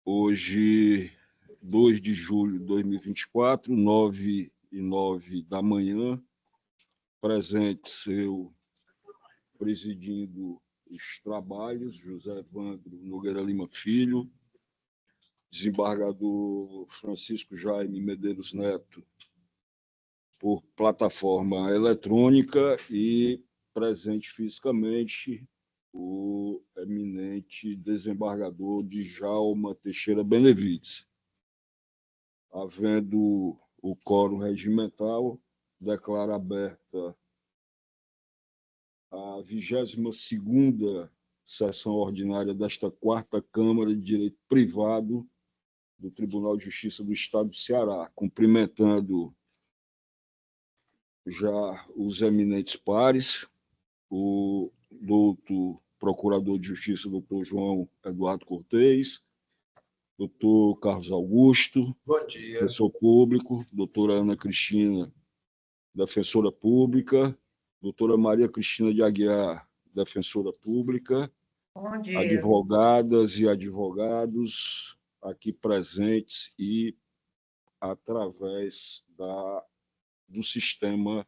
Hoje, 2 de julho de 2024, 9h09 da manhã, presente eu presidindo os trabalhos, José Evandro Nogueira Lima Filho, desembargador Francisco Jaime Medeiros Neto, por plataforma eletrônica, e presente fisicamente o eminente desembargador Djalma Teixeira Benevides. Havendo o quórum regimental, declaro aberta a 22ª sessão ordinária desta 4ª Câmara de Direito Privado do Tribunal de Justiça do Estado do Ceará, cumprimentando já os eminentes pares, o doutor Procurador de Justiça, doutor João Eduardo Cortez, doutor Carlos Augusto, bom dia, defensor público, doutora Ana Cristina, defensora pública, doutora Maria Cristina de Aguiar, defensora pública, bom dia, advogadas e advogados aqui presentes e através do sistema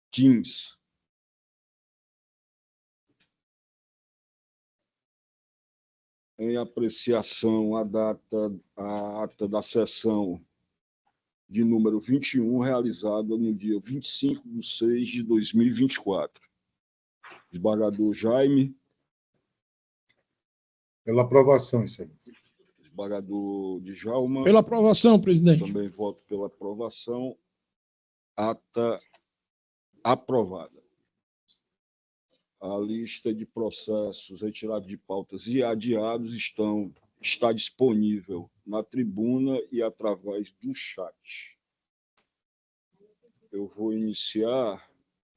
Teams. Em apreciação a ata da sessão de número 21, realizada no dia 25/6/2024. Desembargador Jaime. Pela aprovação, excelência. Desembargador Djalma. Pela aprovação, presidente. Também voto pela aprovação. Ata aprovada. A lista de processos retirados de pautas e adiados está disponível na tribuna e através do chat. Eu vou iniciar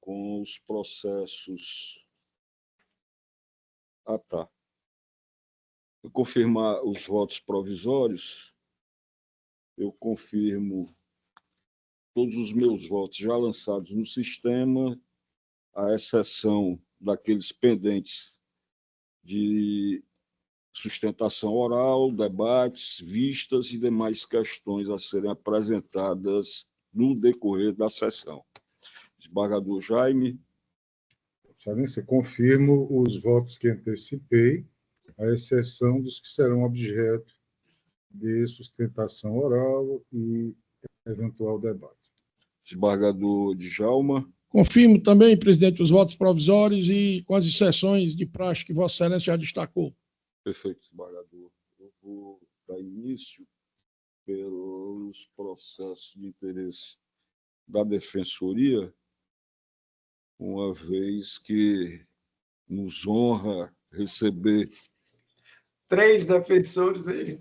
com os processos. Tá. Eu confirmar os votos provisórios. Eu confirmo todos os meus votos já lançados no sistema, à exceção daqueles pendentes de sustentação oral, debates, vistas e demais questões a serem apresentadas no decorrer da sessão. Desembargador Jaime. Excelência, confirmo os votos que antecipei, à exceção dos que serão objeto de sustentação oral e eventual debate. Desembargador Djalma. Confirmo também, presidente, os votos provisórios e com as exceções de praxe que Vossa Excelência já destacou. Perfeito, desembargador. Eu vou dar início pelos processos de interesse da Defensoria, uma vez que nos honra receber 3 defensores aí,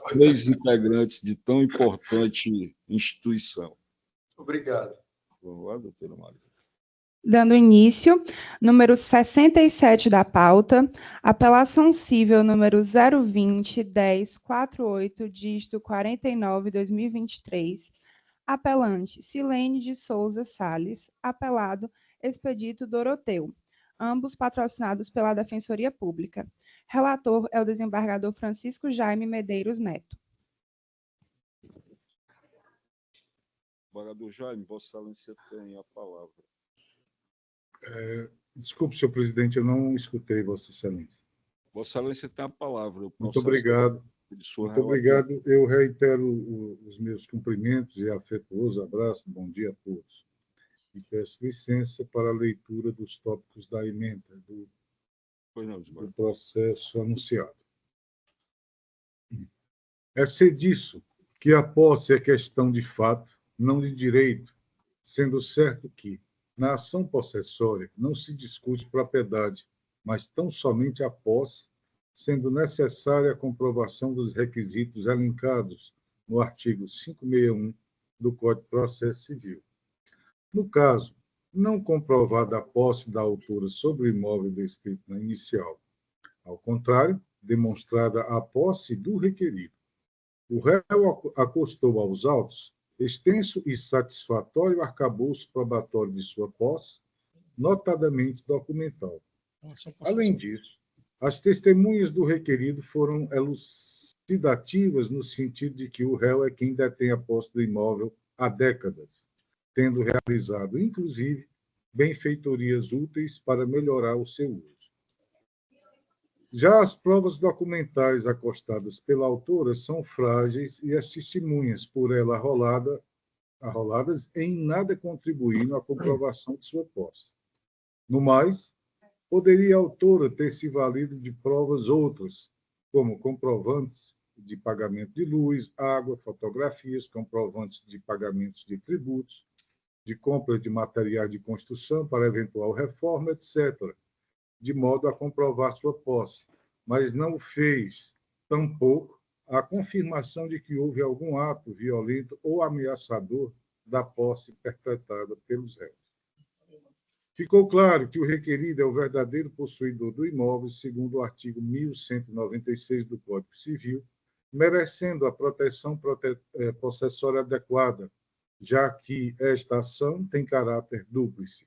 três integrantes de tão importante instituição. Obrigado. Vamos lá, doutora Maria. Dando início, número 67 da pauta, apelação cível número 020-1048, dígito 49/2023, apelante Silene de Souza Sales, apelado Expedito Doroteu, ambos patrocinados pela Defensoria Pública. Relator é o desembargador Francisco Jaime Medeiros Neto. Desembargador Jaime, Vossa Excelência tem a palavra. Desculpe, senhor presidente, eu não escutei Vossa Excelência. Vossa Excelência tem a palavra. Muito obrigado. Muito obrigado. Eu reitero os meus cumprimentos e afetuoso abraço. Bom dia a todos. E peço licença para a leitura dos tópicos da emenda do processo anunciado. É ser disso que a posse é questão de fato, não de direito, sendo certo que, na ação possessória, não se discute propriedade, mas tão somente a posse, sendo necessária a comprovação dos requisitos elencados no artigo 561 do Código de Processo Civil. No caso, não comprovada a posse da autora sobre o imóvel descrito na inicial, ao contrário, demonstrada a posse do requerido, o réu acostou aos autos extenso e satisfatório arcabouço probatório de sua posse, notadamente documental. Além disso, as testemunhas do requerido foram elucidativas no sentido de que o réu é quem detém a posse do imóvel há décadas, tendo realizado, inclusive, benfeitorias úteis para melhorar o seu uso. Já as provas documentais acostadas pela autora são frágeis e as testemunhas por ela arroladas em nada contribuíram à comprovação de sua posse. No mais, poderia a autora ter se valido de provas outras, como comprovantes de pagamento de luz, água, fotografias, comprovantes de pagamentos de tributos, de compra de materiais de construção para eventual reforma, etc., de modo a comprovar sua posse, mas não o fez, tampouco, a confirmação de que houve algum ato violento ou ameaçador da posse perpetrada pelos réus. Ficou claro que o requerido é o verdadeiro possuidor do imóvel, segundo o artigo 1196 do Código Civil, merecendo a proteção possessória adequada, já que esta ação tem caráter dúplice.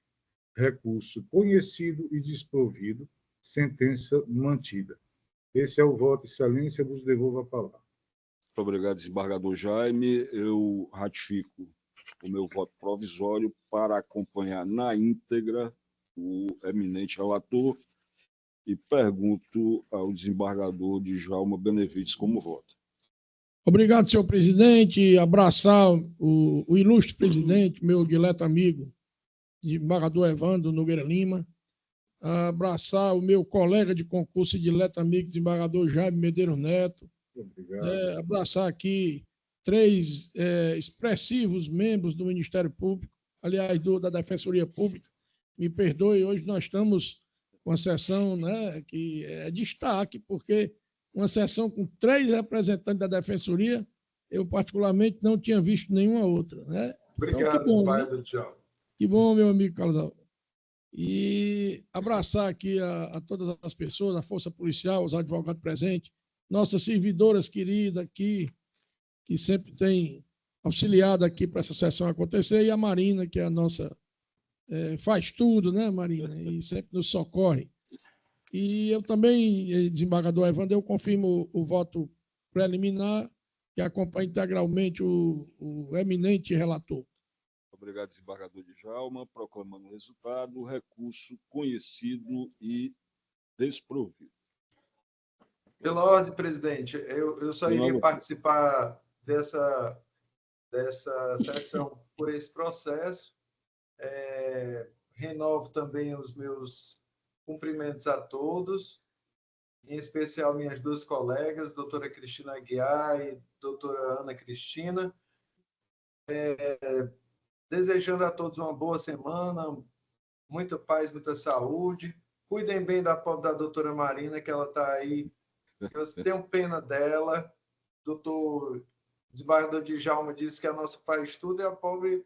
Recurso conhecido e desprovido, sentença mantida. Esse é o voto, Excelência, vos devolvo a palavra. Muito obrigado, desembargador Jaime. Eu ratifico o meu voto provisório para acompanhar na íntegra o eminente relator e pergunto ao desembargador Djalma Benevides como vota. Obrigado, senhor presidente. Abraçar o ilustre presidente, meu dileto amigo, desembargador Evandro Nogueira Lima. Abraçar o meu colega de concurso e dileto amigo, desembargador Jaime Medeiros Neto. Obrigado. Abraçar aqui 3 expressivos membros do Ministério Público, aliás, da Defensoria Pública. Me perdoe, hoje nós estamos com uma sessão, né, que é destaque, porque uma sessão com 3 representantes da Defensoria, eu particularmente não tinha visto nenhuma outra. Né? Obrigado, então, que bom, pai né? do Tchau. Que bom, meu amigo Carlos Alves. E abraçar aqui a todas as pessoas, a Força Policial, os advogados presentes, nossas servidoras queridas aqui, que sempre tem auxiliado aqui para essa sessão acontecer, e a Marina, que é a nossa... faz tudo, né, Marina? E sempre nos socorre. E eu também, desembargador Evandro, eu confirmo o voto preliminar e acompanho integralmente o eminente relator. Obrigado, desembargador Djalma. Proclamando o resultado, recurso conhecido e desprovido. Pela ordem, presidente, eu só iria participar dessa sessão por esse processo. Renovo também os meus cumprimentos a todos, em especial minhas 2 colegas, doutora Cristina Aguiar e doutora Ana Cristina. Desejando a todos uma boa semana, muita paz, muita saúde. Cuidem bem da pobre da doutora Marina, que ela está aí. Eu tenho pena dela. Doutor desembargador Djalma disse que a nossa faz tudo e a pobre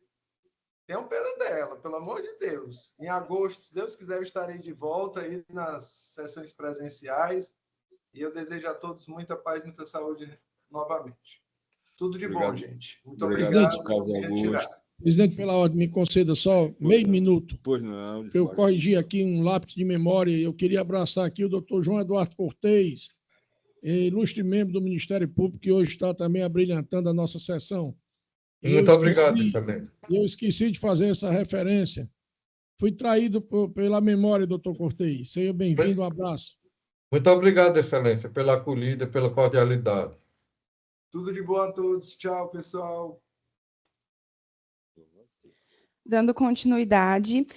tem pena dela, pelo amor de Deus. Em agosto, se Deus quiser, eu estarei de volta aí nas sessões presenciais. E eu desejo a todos muita paz, muita saúde novamente. Tudo de bom, gente. Muito obrigado. Presidente, pela ordem, me conceda só meio minuto. Pois não. Eu corrigi aqui um lápis de memória. Eu queria abraçar aqui o doutor João Eduardo Cortez, ilustre membro do Ministério Público, que hoje está também abrilhantando a nossa sessão. Muito obrigado também. Eu esqueci de fazer essa referência. Fui traído pela memória, doutor Cortez. Seja bem-vindo, um abraço. Muito obrigado, Excelência, pela acolhida, pela cordialidade. Tudo de bom a todos. Tchau, pessoal. Dando continuidade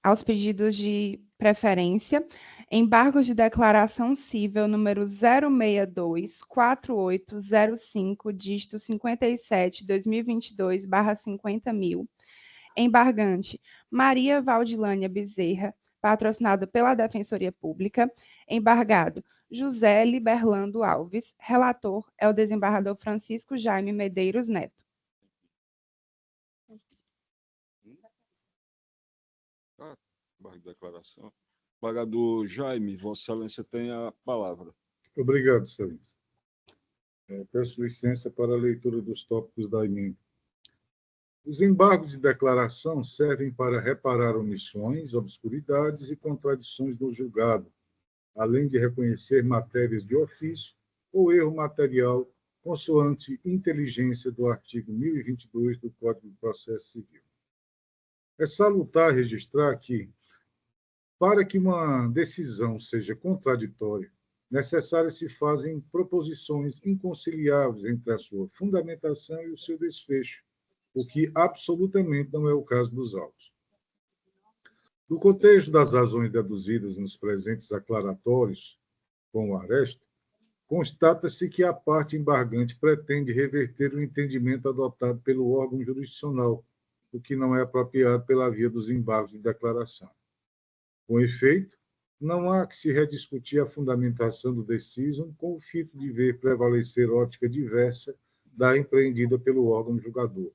aos pedidos de preferência, embargos de declaração cível número 062-4805, dígito 57-2022/50.000, embargante Maria Valdilânia Bezerra, patrocinado pela Defensoria Pública, embargado José Liberlando Alves, relator é o desembargador Francisco Jaime Medeiros Neto. Declaração. Desembargador Jaime, Vossa Excelência tem a palavra. Obrigado, Excelência. Peço licença para a leitura dos tópicos da emenda. Os embargos de declaração servem para reparar omissões, obscuridades e contradições no julgado, além de reconhecer matérias de ofício ou erro material consoante inteligência do artigo 1022 do Código de Processo Civil. É salutar registrar que, para que uma decisão seja contraditória, necessárias se fazem proposições inconciliáveis entre a sua fundamentação e o seu desfecho, o que absolutamente não é o caso dos autos. No contexto das razões deduzidas nos presentes aclaratórios com o aresto, constata-se que a parte embargante pretende reverter o entendimento adotado pelo órgão jurisdicional, o que não é apropriado pela via dos embargos de declaração. Com efeito, não há que se rediscutir a fundamentação do decisum com o fito de ver prevalecer ótica diversa da empreendida pelo órgão julgador.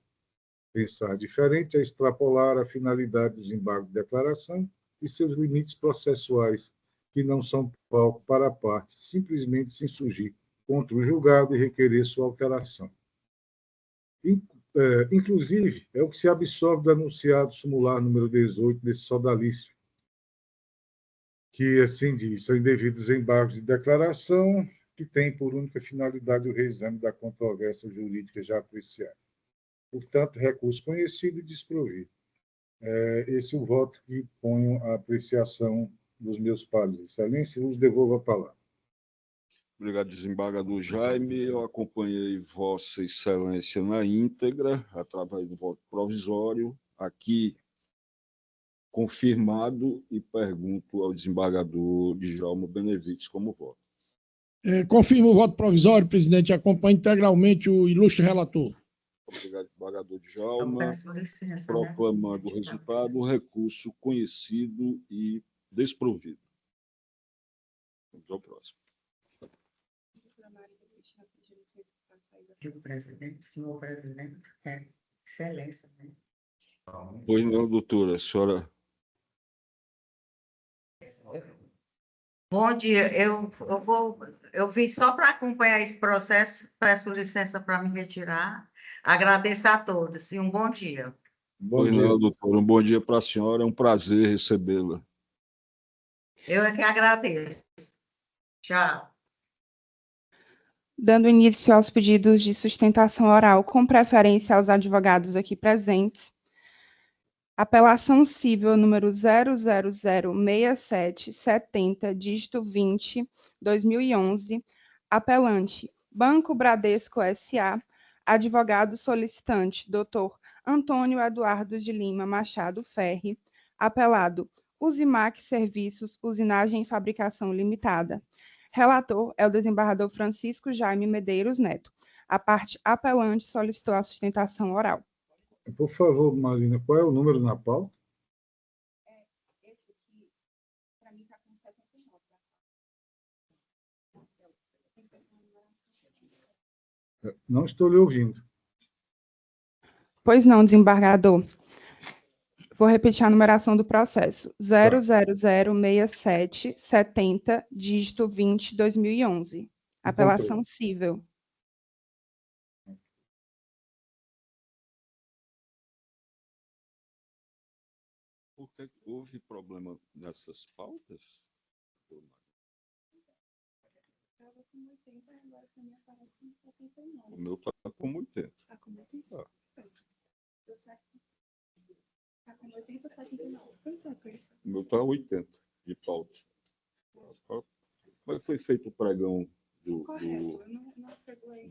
Pensar diferente é extrapolar a finalidade dos embargos de declaração e seus limites processuais, que não são palco para a parte simplesmente se insurgir contra o julgado e requerer sua alteração. Inclusive, é o que se absorve do anunciado sumular número 18 desse sodalício, que, assim diz, são indevidos embargos de declaração que têm por única finalidade o reexame da controvérsia jurídica já apreciada. Portanto, recurso conhecido e desprovido. Esse é o voto que ponho à apreciação dos meus pares. Excelência, vos devolvo a palavra. Obrigado, desembargador Jaime. Eu acompanhei Vossa Excelência na íntegra, através do voto provisório, aqui confirmado, e pergunto ao desembargador Djalma Benevides como voto. Confirmo o voto provisório, presidente, e acompanho integralmente o ilustre relator. Obrigado, desembargador Djalma. Proclamando o resultado, o recurso conhecido e desprovido. Vamos ao próximo. Senhor presidente, excelência, né? Pois não, doutora, a senhora. Bom dia, eu vim só para acompanhar esse processo, peço licença para me retirar. Agradeço a todos e um bom dia. Pois não, doutora, um bom dia para a senhora, é um prazer recebê-la. Eu é que agradeço. Tchau. Dando início aos pedidos de sustentação oral, com preferência aos advogados aqui presentes. Apelação civil número 0006770, dígito 20, 2011. Apelante, Banco Bradesco S.A., advogado solicitante, doutor Antônio Eduardo de Lima Machado Ferri. Apelado, Usimac Serviços, Usinagem e Fabricação Limitada. Relator é o desembargador Francisco Jaime Medeiros Neto. A parte apelante solicitou a sustentação oral. Por favor, Marina, qual é o número na pauta? Esse aqui, para mim, está com 79. Não estou lhe ouvindo. Pois não, desembargador. Vou repetir a numeração do processo. 0006770, dígito 20, 2011. Apelação civil. Por que houve problema nessas pautas? O meu está com 80. Está com 80? Está com 80, 79. O meu está 80 de pauta. Mas foi feito o pregão do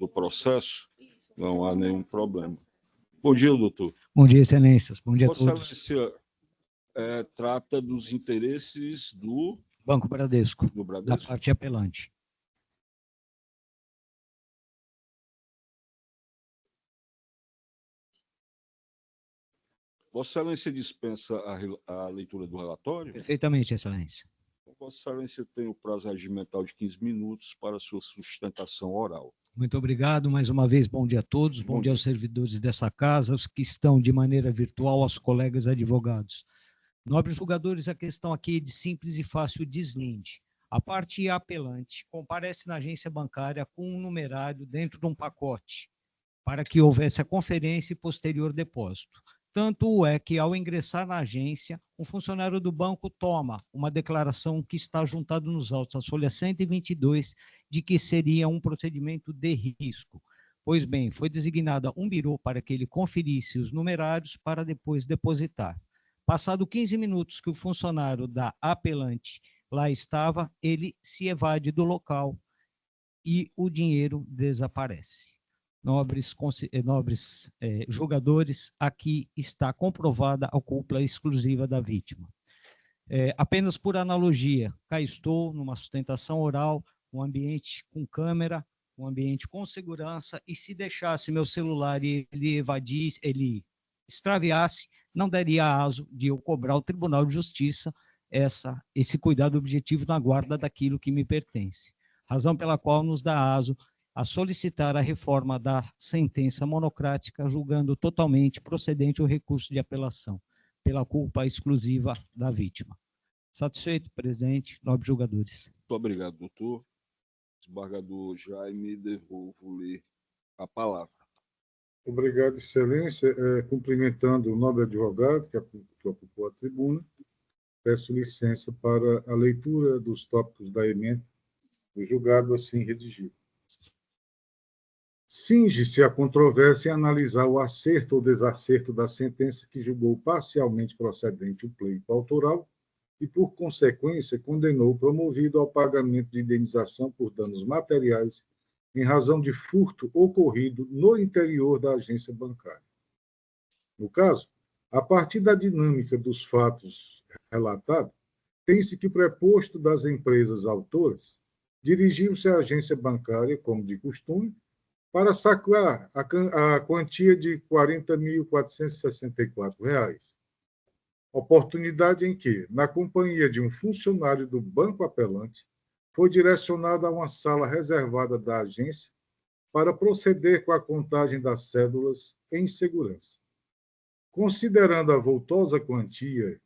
processo, não há nenhum problema. Bom dia, doutor. Bom dia, excelências. Bom dia a Vossa todos. Excelência trata dos interesses do Banco Bradesco, do da Bradesco. parte apelante. Vossa Excelência dispensa a leitura do relatório? Perfeitamente, excelência. Vossa Excelência tem o prazo regimental de 15 minutos para sua sustentação oral. Muito obrigado. Mais uma vez, bom dia a todos. Bom dia aos servidores dessa casa, os que estão de maneira virtual, aos colegas advogados. Nobres julgadores, a questão aqui é de simples e fácil deslinde. A parte apelante comparece na agência bancária com um numerário dentro de um pacote, para que houvesse a conferência e posterior depósito. Tanto é que, ao ingressar na agência, um funcionário do banco toma uma declaração que está juntada nos autos, a folha 122, de que seria um procedimento de risco. Pois bem, foi designada um birô para que ele conferisse os numerários para depois depositar. Passado 15 minutos que o funcionário da apelante lá estava, ele se evade do local e o dinheiro desaparece. Nobres julgadores, aqui está comprovada a culpa exclusiva da vítima. Apenas por analogia, cá estou numa sustentação oral, um ambiente com câmera, um ambiente com segurança, e se deixasse meu celular e ele evadisse, ele extraviasse, não daria aso de eu cobrar ao Tribunal de Justiça esse cuidado objetivo na guarda daquilo que me pertence. Razão pela qual nos dá aso a solicitar a reforma da sentença monocrática, julgando totalmente procedente o recurso de apelação, pela culpa exclusiva da vítima. Satisfeito, presidente, nobres julgadores. Muito obrigado, doutor. Desembargador Jaime, devolvo-lhe a palavra. Obrigado, excelência. Cumprimentando o nobre advogado que ocupou a tribuna, peço licença para a leitura dos tópicos da emenda do julgado assim redigido. Cinge-se a controvérsia em analisar o acerto ou desacerto da sentença que julgou parcialmente procedente o pleito autoral e, por consequência, condenou o promovido ao pagamento de indenização por danos materiais em razão de furto ocorrido no interior da agência bancária. No caso, a partir da dinâmica dos fatos relatados, tem-se que o preposto das empresas autoras dirigiu-se à agência bancária, como de costume, para saquear a quantia de R$ 40.464. Oportunidade em que, na companhia de um funcionário do banco apelante, foi direcionado a uma sala reservada da agência para proceder com a contagem das cédulas em segurança. Considerando a vultosa quantia,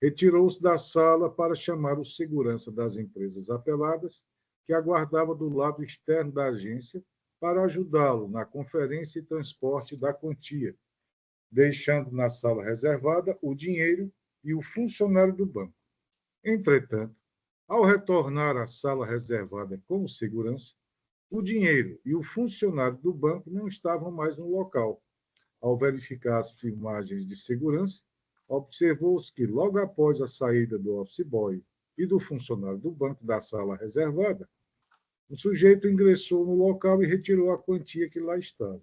retirou-se da sala para chamar o segurança das empresas apeladas, que aguardava do lado externo da agência, para ajudá-lo na conferência e transporte da quantia, deixando na sala reservada o dinheiro e o funcionário do banco. Entretanto, ao retornar à sala reservada com segurança, o dinheiro e o funcionário do banco não estavam mais no local. Ao verificar as filmagens de segurança, observou-se que, logo após a saída do office boy e do funcionário do banco da sala reservada, o sujeito ingressou no local e retirou a quantia que lá estava.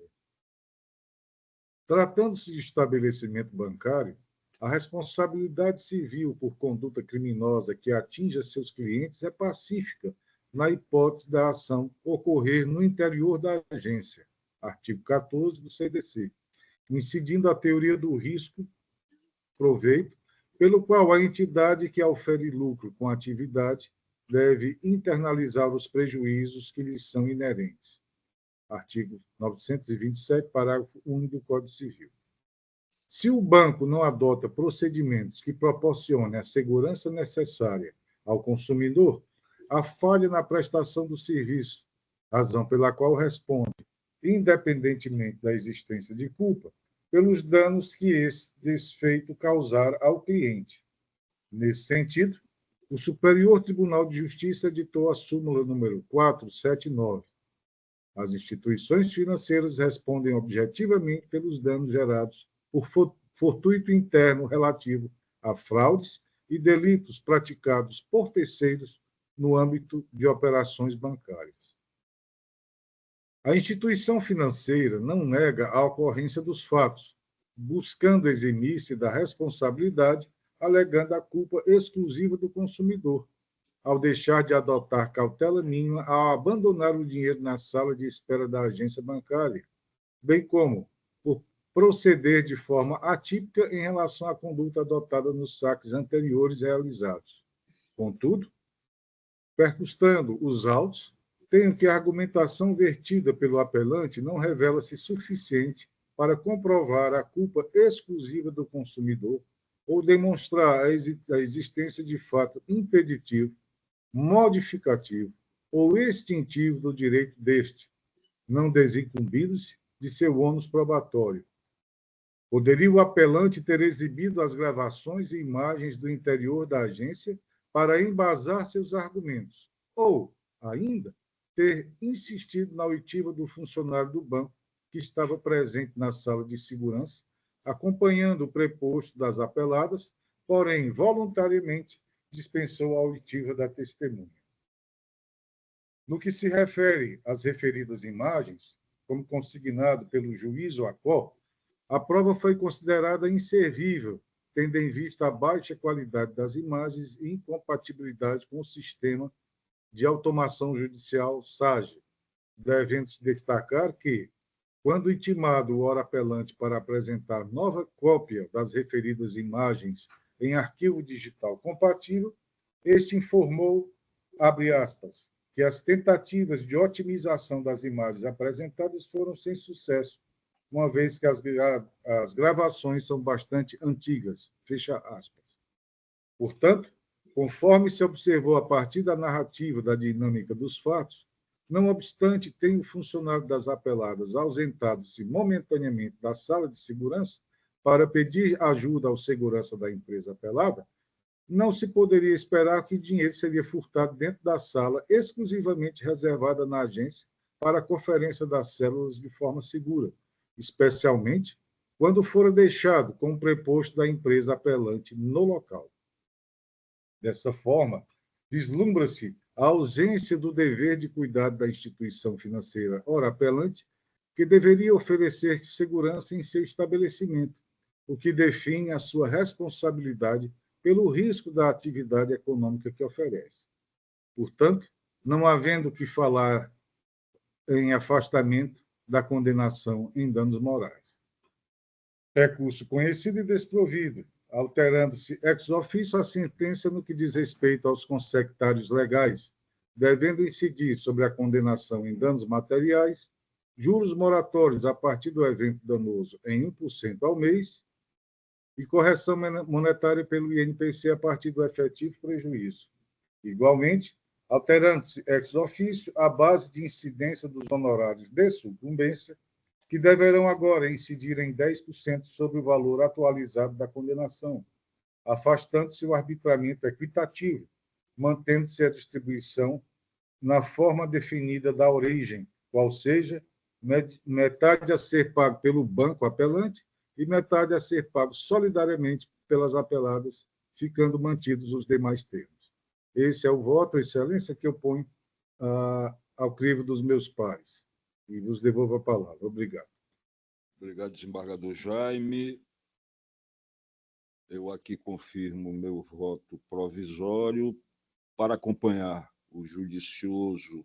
Tratando-se de estabelecimento bancário, a responsabilidade civil por conduta criminosa que atinja seus clientes é pacífica na hipótese da ação ocorrer no interior da agência, artigo 14 do CDC, incidindo a teoria do risco-proveito, pelo qual a entidade que aufere lucro com a atividade deve internalizar os prejuízos que lhes são inerentes. Artigo 927, parágrafo 1 do Código Civil. Se o banco não adota procedimentos que proporcionem a segurança necessária ao consumidor, a falha na prestação do serviço, razão pela qual responde, independentemente da existência de culpa, pelos danos que esse desfeito causar ao cliente. Nesse sentido, o Superior Tribunal de Justiça editou a súmula número 479. As instituições financeiras respondem objetivamente pelos danos gerados por fortuito interno relativo a fraudes e delitos praticados por terceiros no âmbito de operações bancárias. A instituição financeira não nega a ocorrência dos fatos, buscando eximir-se da responsabilidade, alegando a culpa exclusiva do consumidor, ao deixar de adotar cautela mínima ao abandonar o dinheiro na sala de espera da agência bancária, bem como por proceder de forma atípica em relação à conduta adotada nos saques anteriores realizados. Contudo, percustando os autos, tenho que a argumentação vertida pelo apelante não revela-se suficiente para comprovar a culpa exclusiva do consumidor ou demonstrar a existência de fato impeditivo, modificativo ou extintivo do direito deste, não desincumbido-se de seu ônus probatório, Poderia o apelante ter exibido as gravações e imagens do interior da agência para embasar seus argumentos, ou, ainda, ter insistido na oitiva do funcionário do banco que estava presente na sala de segurança, acompanhando o preposto das apeladas, porém, voluntariamente, dispensou a oitiva da testemunha. No que se refere às referidas imagens, como consignado pelo juiz Acó, a prova foi considerada inservível, tendo em vista a baixa qualidade das imagens e incompatibilidade com o sistema de automação judicial SAGE, devendo-se destacar que, quando intimado o ora apelante para apresentar nova cópia das referidas imagens em arquivo digital compatível, este informou, abre aspas, que as tentativas de otimização das imagens apresentadas foram sem sucesso, uma vez que as gravações são bastante antigas, fecha aspas. Portanto, conforme se observou a partir da narrativa da dinâmica dos fatos, não obstante tenha o funcionário das apeladas ausentado-se momentaneamente da sala de segurança para pedir ajuda ao segurança da empresa apelada, não se poderia esperar que o dinheiro seria furtado dentro da sala exclusivamente reservada na agência para a conferência das células de forma segura, especialmente quando fora deixado com o preposto da empresa apelante no local. Dessa forma, vislumbra-se a ausência do dever de cuidado da instituição financeira ora apelante, que deveria oferecer segurança em seu estabelecimento, o que define a sua responsabilidade pelo risco da atividade econômica que oferece. Portanto, não havendo que falar em afastamento da condenação em danos morais. Recurso conhecido e desprovido, alterando-se ex officio a sentença no que diz respeito aos consectários legais, devendo incidir sobre a condenação em danos materiais, juros moratórios a partir do evento danoso em 1% ao mês e correção monetária pelo INPC a partir do efetivo prejuízo. Igualmente, alterando-se ex officio a base de incidência dos honorários de sucumbência, que deverão agora incidir em 10% sobre o valor atualizado da condenação, afastando-se o arbitramento equitativo, mantendo-se a distribuição na forma definida da origem, qual seja, metade a ser pago pelo banco apelante e metade a ser pago solidariamente pelas apeladas, ficando mantidos os demais termos. Esse é o voto, Excelência, que eu ponho ao crivo dos meus pares. E vos devolvo a palavra. Obrigado. Obrigado, desembargador Jaime. Eu aqui confirmo o meu voto provisório para acompanhar o judicioso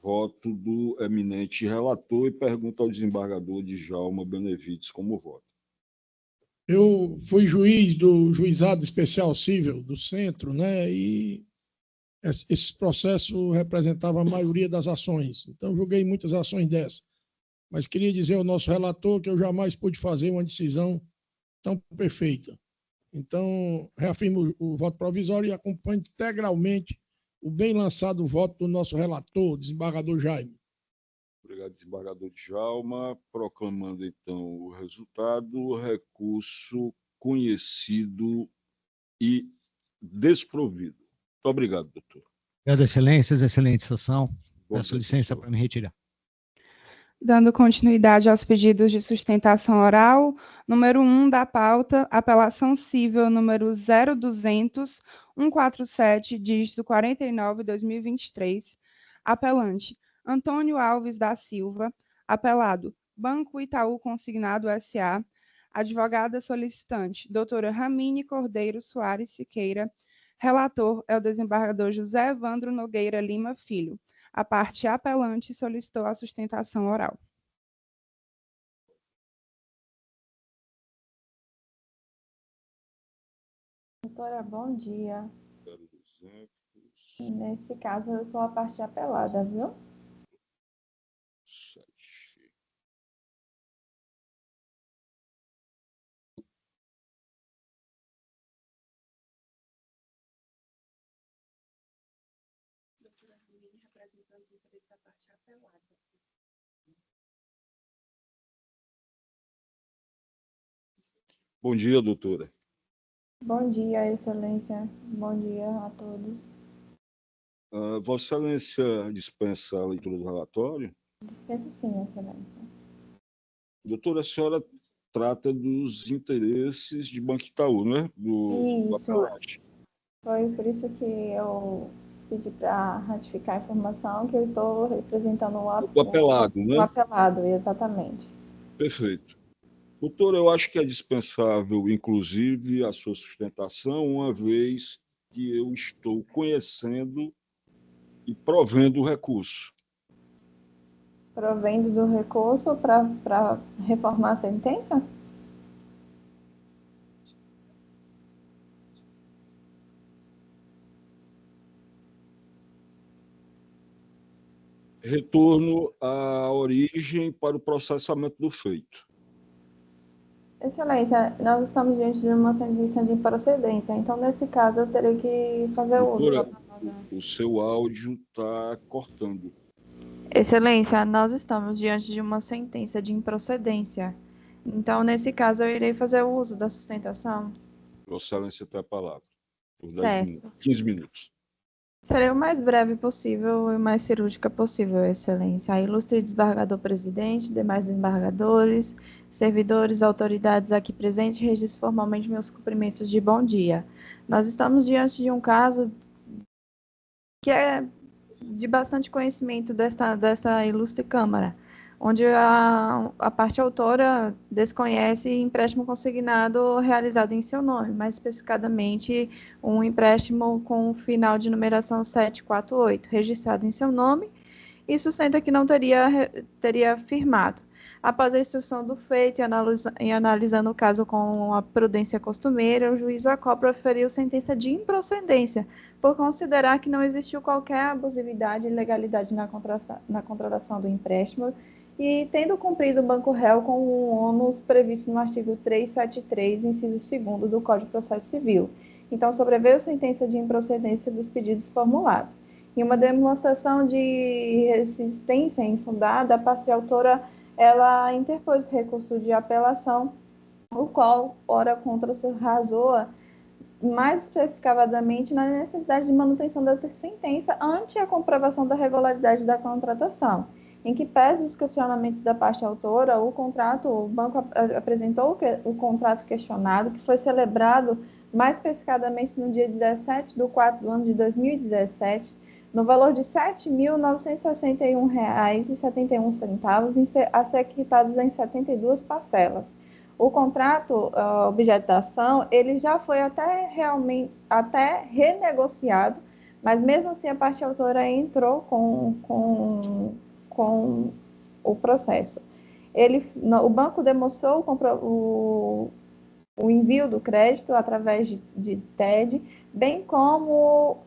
voto do eminente relator e pergunto ao desembargador Djalma Benevides como voto. Eu fui juiz do Juizado Especial Cível do Centro, né? E esse processo representava a maioria das ações. Então, julguei muitas ações dessas. Mas queria dizer ao nosso relator que eu jamais pude fazer uma decisão tão perfeita. Então, reafirmo o voto provisório e acompanho integralmente o bem lançado voto do nosso relator, desembargador Jaime. Obrigado, desembargador Djalma. Proclamando, então, o resultado, recurso conhecido e desprovido. Muito obrigado, doutor. Obrigado, Excelências, excelente sessão. Bom Peço dia, licença professor. para me retirar. Dando continuidade aos pedidos de sustentação oral, número 1 da pauta, apelação cível número 0200-147, dígito 49/2023, apelante Antônio Alves da Silva, apelado Banco Itaú Consignado S.A., advogada solicitante, doutora Ramine Cordeiro Soares Siqueira, relator é o desembargador José Evandro Nogueira Lima Filho. A parte apelante solicitou a sustentação oral. Doutora, bom dia. 0200. Nesse caso, eu sou a parte apelada, viu? 7. Doutora Ramine, representando os interesses da parte apelada. Bom dia, doutora. Bom dia, Excelência. Bom dia a todos. Vossa Excelência dispensa a leitura do relatório? Dispenso sim, Excelência. Doutora, a senhora trata dos interesses de Banco Itaú, né? Do Isso. apelante. Foi por isso que eu pedi para ratificar a informação que eu estou representando O apelado, o né? apelado, exatamente. Perfeito. Doutor, eu acho que é dispensável, inclusive, a sua sustentação, uma vez que eu estou conhecendo e provendo o recurso. Provendo do recurso para reformar a sentença? Retorno à origem para o processamento do feito. Excelência, nós estamos diante de uma sentença de improcedência, então, nesse caso, eu terei que fazer o uso da Doutora, palavra. o seu áudio está cortando. Excelência, nós estamos diante de uma sentença de improcedência. Então, nesse caso, eu irei fazer o uso da sustentação. Vossa Excelência tem a palavra. Por 10 Certo. minutos, 15 minutos. Serei o mais breve possível e o mais cirúrgica possível, Excelência. A ilustre desembargador presidente, demais desembargadores, servidores, autoridades aqui presentes, registro formalmente meus cumprimentos de bom dia. Nós estamos diante de um caso que é de bastante conhecimento dessa ilustre Câmara, onde a parte autora desconhece empréstimo consignado realizado em seu nome, mais especificadamente um empréstimo com final de numeração 748, registrado em seu nome, e sustenta que não teria firmado. Após a instrução do feito e analisando o caso com a prudência costumeira, o juiz ACO proferiu sentença de improcedência, por considerar que não existiu qualquer abusividade e ilegalidade na contratação do empréstimo e tendo cumprido o banco réu com o ônus previsto no artigo 373, inciso 2º do Código de Processo Civil. Então, sobreveio sentença de improcedência dos pedidos formulados. Em uma demonstração de resistência infundada, a parte autora ela interpôs recurso de apelação, o qual, ora contra, se razoa mais especificadamente na necessidade de manutenção da sentença ante a comprovação da regularidade da contratação, em que pese os questionamentos da parte autora, o banco apresentou o contrato questionado, que foi celebrado mais especificadamente no dia 17/4 do ano de 2017, no valor de R$ 7.961,71, a ser quitados em 72 parcelas. O contrato, objeto da ação, ele já foi até renegociado, mas mesmo assim a parte autora entrou com o processo. O banco demonstrou o envio do crédito através de TED, bem como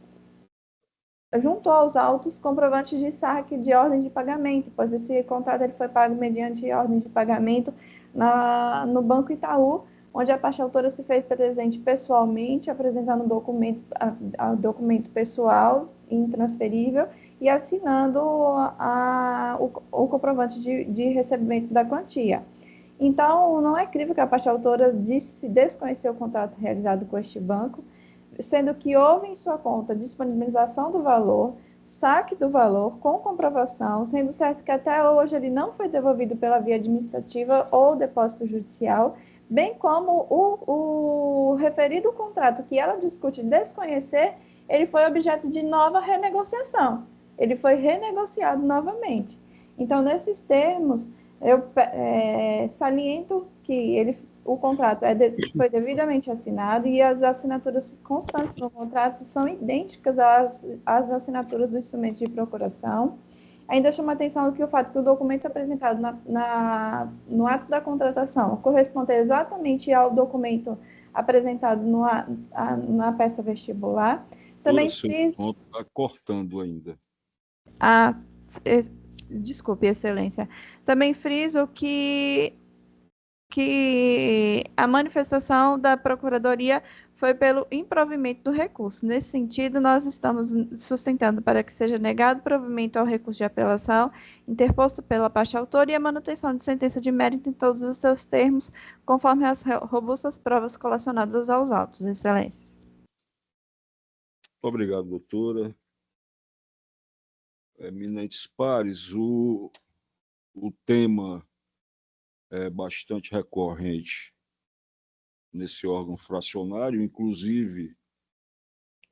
juntou aos autos comprovantes de saque de ordem de pagamento, pois esse contrato ele foi pago mediante ordem de pagamento no Banco Itaú, onde a parte autora se fez presente pessoalmente, apresentando documento pessoal intransferível e assinando o comprovante de recebimento da quantia. Então, não é crível que a parte autora desconhecer o contrato realizado com este banco, sendo que houve em sua conta disponibilização do valor, saque do valor com comprovação, sendo certo que até hoje ele não foi devolvido pela via administrativa ou depósito judicial, bem como o referido contrato que ela discute desconhecer, ele foi objeto de nova renegociação. Ele foi renegociado novamente. Então, nesses termos, eu saliento que o contrato foi devidamente assinado e as assinaturas constantes no contrato são idênticas às assinaturas do instrumento de procuração. Ainda chama atenção que o fato que o documento apresentado no ato da contratação corresponde exatamente ao documento apresentado na peça vestibular. Também está cortando ainda. Desculpe, Excelência. Também friso que que a manifestação da Procuradoria foi pelo improvimento do recurso. Nesse sentido, nós estamos sustentando para que seja negado provimento ao recurso de apelação interposto pela parte autora e a manutenção de sentença de mérito em todos os seus termos, conforme as robustas provas colacionadas aos autos, excelências. Obrigado, doutora. Eminentes pares, o tema é bastante recorrente nesse órgão fracionário, inclusive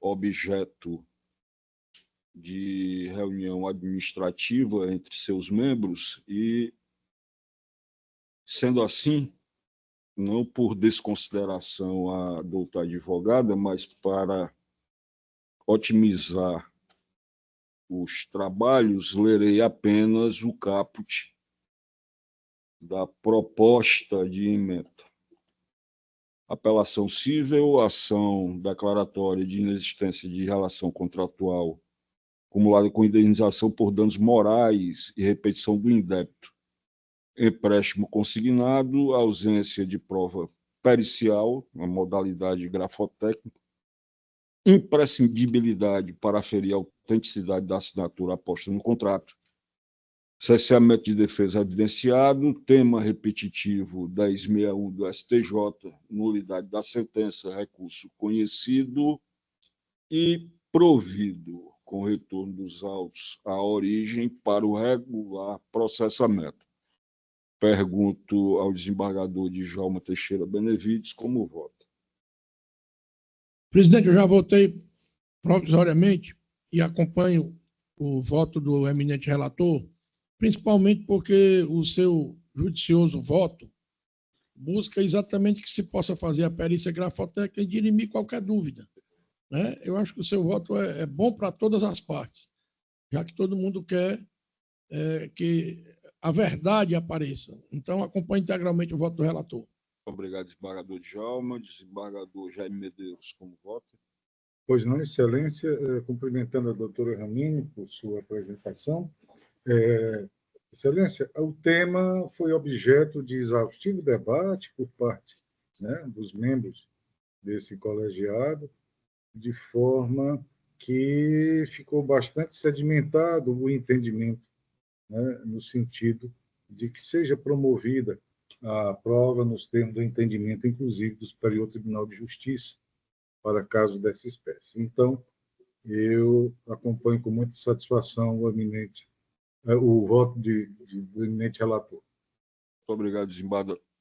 objeto de reunião administrativa entre seus membros, e, sendo assim, não por desconsideração à doutora advogada, mas para otimizar os trabalhos, lerei apenas o caput da proposta de emenda. Apelação cível, ação declaratória de inexistência de relação contratual acumulada com indenização por danos morais e repetição do indébito. Empréstimo consignado, ausência de prova pericial, na modalidade grafotécnica, imprescindibilidade para aferir a autenticidade da assinatura aposta no contrato, cerceamento de defesa evidenciado, tema repetitivo 1061 do STJ, nulidade da sentença, recurso conhecido e provido com retorno dos autos à origem para o regular processamento. Pergunto ao desembargador Djalma Teixeira Benevides como vota. Presidente, eu já votei provisoriamente e acompanho o voto do eminente relator, principalmente porque o seu judicioso voto busca exatamente que se possa fazer a perícia grafotécnica e dirimir qualquer dúvida, né? Eu acho que o seu voto é bom para todas as partes, já que todo mundo quer que a verdade apareça. Então, acompanho integralmente o voto do relator. Obrigado, desembargador Djalma. Desembargador Jaime Medeiros, como vota? Pois não, excelência, cumprimentando a doutora Ramine por sua apresentação. Excelência, o tema foi objeto de exaustivo debate por parte, né, dos membros desse colegiado, de forma que ficou bastante sedimentado o entendimento, né, no sentido de que seja promovida a prova nos termos do entendimento, inclusive do Superior Tribunal de Justiça, para casos dessa espécie. Então, eu acompanho com muita satisfação o voto do eminente relator. Muito obrigado,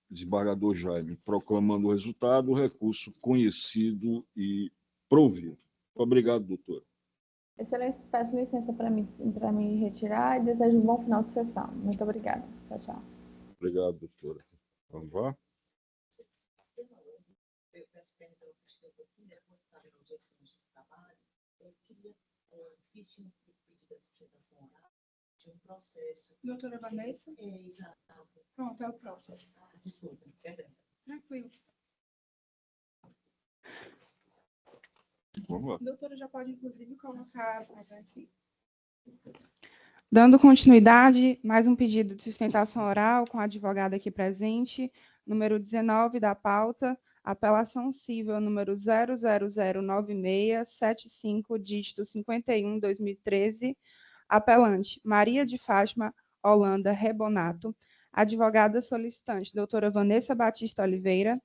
desembargador Jaime. Proclamando o resultado, o recurso conhecido e provido. Obrigado, doutor. Excelência, peço licença para me retirar e desejo um bom final de sessão. Muito obrigada. Tchau, tchau. Obrigado, doutora. Vamos lá? Eu peço perdão, acho que eu estava na objeção de trabalho. Eu queria fiz um pedido de sustentação oral de um processo. Doutora Vanessa? Exato. Pronto, é o próximo. Desculpa, perdão. Tranquilo. Vamos lá. Doutora, já pode, inclusive, colocar aqui. Dando continuidade, mais um pedido de sustentação oral com a advogada aqui presente, número 19 da pauta, apelação cível número 0009675, dígito 51/2013, apelante Maria de Fátima Holanda Rebonato, advogada solicitante doutora Vanessa Batista Oliveira,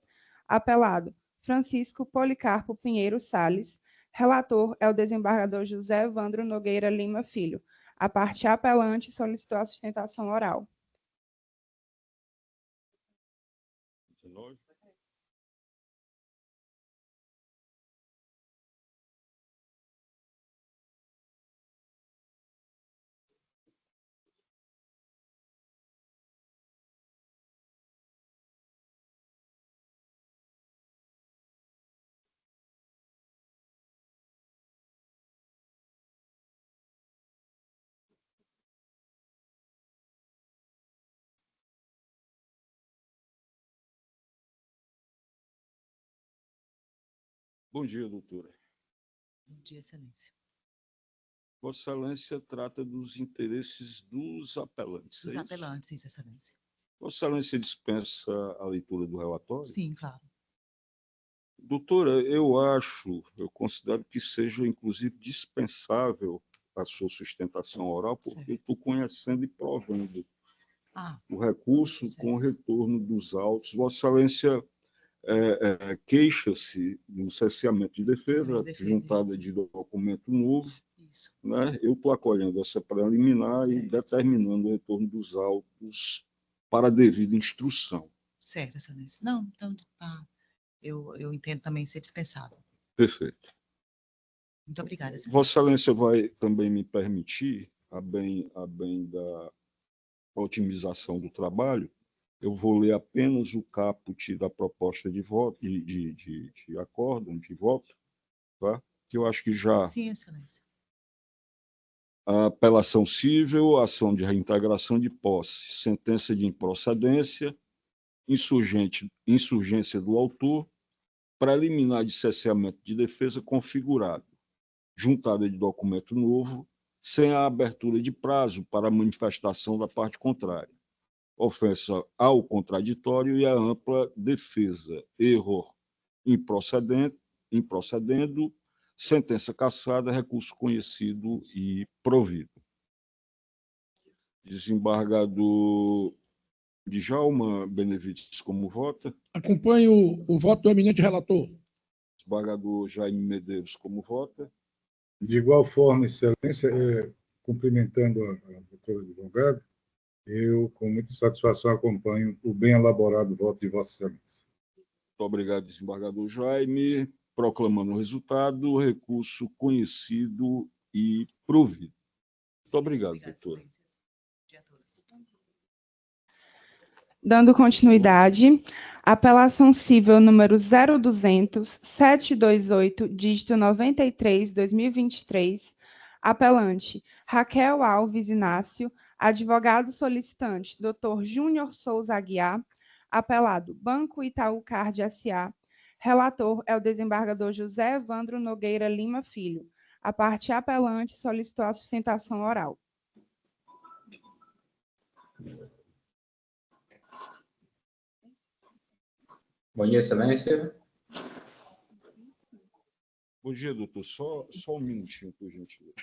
apelado Francisco Policarpo Pinheiro Sales, relator é o desembargador José Evandro Nogueira Lima Filho. A parte apelante solicitou a sustentação oral. Bom dia, doutora. Bom dia, excelência. Vossa Excelência trata dos interesses dos apelantes. Dos apelantes, sim, excelência. Vossa Excelência dispensa a leitura do relatório? Sim, claro. Doutora, eu considero que seja, inclusive, dispensável a sua sustentação oral, porque Certo. eu estou conhecendo e provando Ah, o recurso certo. com o retorno dos autos. Vossa Excelência queixa-se do cesseamento de defesa, juntada de documento novo. Isso. Né? Eu estou acolhendo essa preliminar e determinando o retorno dos autos para a devida instrução. Certo, Excelência. Não, então tá. Eu entendo também ser dispensável. Perfeito. Muito obrigada, Excelência. Vossa Excelência vai também me permitir, a bem da otimização do trabalho, eu vou ler apenas o caput da proposta de voto, de acórdão, de voto, tá? Que eu acho que já... Sim, Excelência. A apelação cível, ação de reintegração de posse, sentença de improcedência, insurgência do autor, preliminar de cesseamento de defesa configurado, juntada de documento novo, sem a abertura de prazo para a manifestação da parte contrária, ofensa ao contraditório e a ampla defesa, erro improcedendo, sentença cassada, recurso conhecido e provido. Desembargador Djalma Benevides, como vota? Acompanho o voto do eminente relator. Desembargador Jaime Medeiros, como vota? De igual forma, Excelência, cumprimentando a doutora advogada, eu, com muita satisfação, acompanho o bem elaborado voto de Vossa Excelência. Muito obrigado, desembargador Jaime. Proclamando o resultado, recurso conhecido e provido. Muito obrigado, doutora. Dando continuidade, apelação cível número 0200-728, dígito 93, 2023, apelante Raquel Alves Inácio, advogado solicitante Dr. Júnior Souza Aguiar, apelado Banco Itaú Card S.A., relator é o desembargador José Evandro Nogueira Lima Filho. A parte apelante solicitou a sustentação oral. Bom dia, Excelência. Bom dia, doutor. Só um minutinho, por gentileza.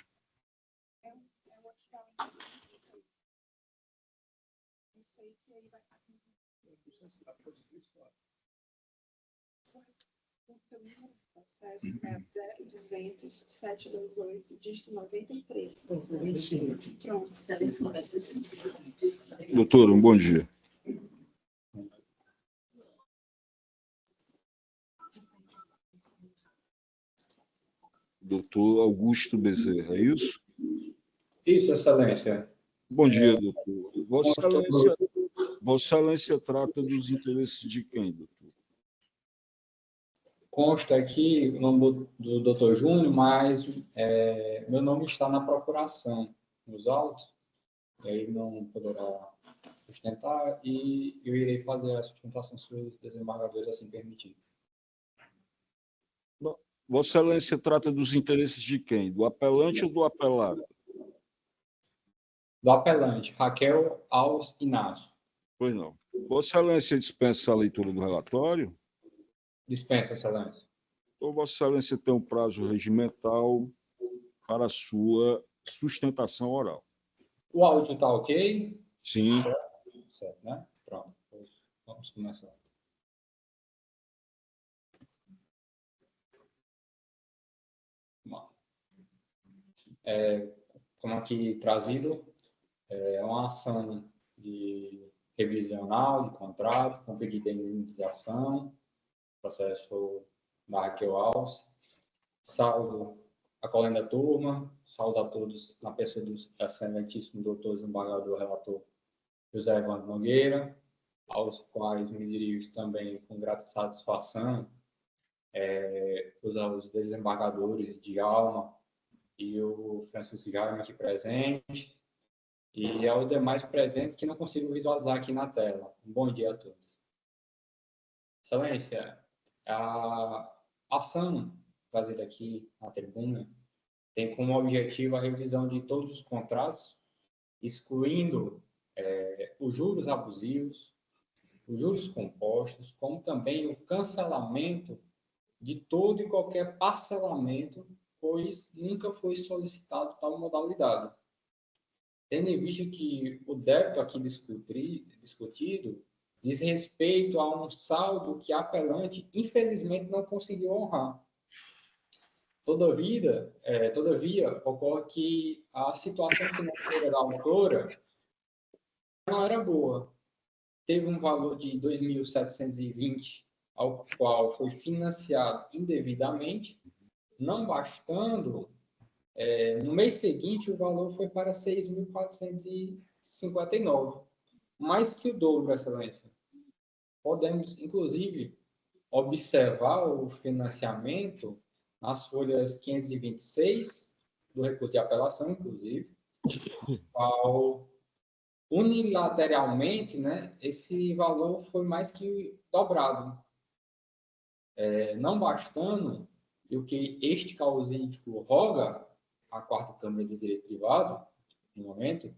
Processo é 0200-728, dígito 93. Doutor, um bom dia. Doutor Augusto Bezerra, é isso? Isso, Excelência. Bom dia, doutor. Vossa Excelência trata dos interesses de quem, doutor? Consta aqui o nome do Dr. Júnior, mas meu nome está na procuração, nos autos, e aí não poderá sustentar, e eu irei fazer a sustentação dos desembargadores assim permitido. Vossa Excelência trata dos interesses de quem? Do apelante ou do apelado? Do apelante, Raquel Alves Inácio. Pois não. Vossa Excelência dispensa a leitura do relatório? Dispensa, Excelência. Então, Vossa Excelência tem um prazo regimental para a sua sustentação oral. O áudio está ok? Sim. Certo, né? Pronto. Vamos começar. Como aqui trazido, é uma ação de revisional de contrato, com pedido de indenização, processo da Raquel Alves. Saldo a colega da turma, saldo a todos na pessoa do excelentíssimo doutor desembargador relator José Evandro Nogueira, aos quais me dirijo também com grata satisfação os desembargadores de Alma e o Francisco Jaime aqui presente, e aos demais presentes que não consigo visualizar aqui na tela. Um bom dia a todos. Excelência, a ação trazida aqui na tribuna tem como objetivo a revisão de todos os contratos, excluindo os juros abusivos, os juros compostos, como também o cancelamento de todo e qualquer parcelamento, pois nunca foi solicitado tal modalidade. Tendo em vista que o débito aqui discutido diz respeito a um saldo que a apelante, infelizmente, não conseguiu honrar. Todavia, ocorre que a situação financeira da autora não era boa. Teve um valor de 2.720, ao qual foi financiado indevidamente, não bastando, no mês seguinte o valor foi para 6.459, mais que o dobro, Excelência. Podemos, inclusive, observar o financiamento nas folhas 526 do recurso de apelação, inclusive, ao unilateralmente, né, esse valor foi mais que dobrado. Não bastando, e o que este causídico roga à Quarta Câmara de Direito Privado, no momento,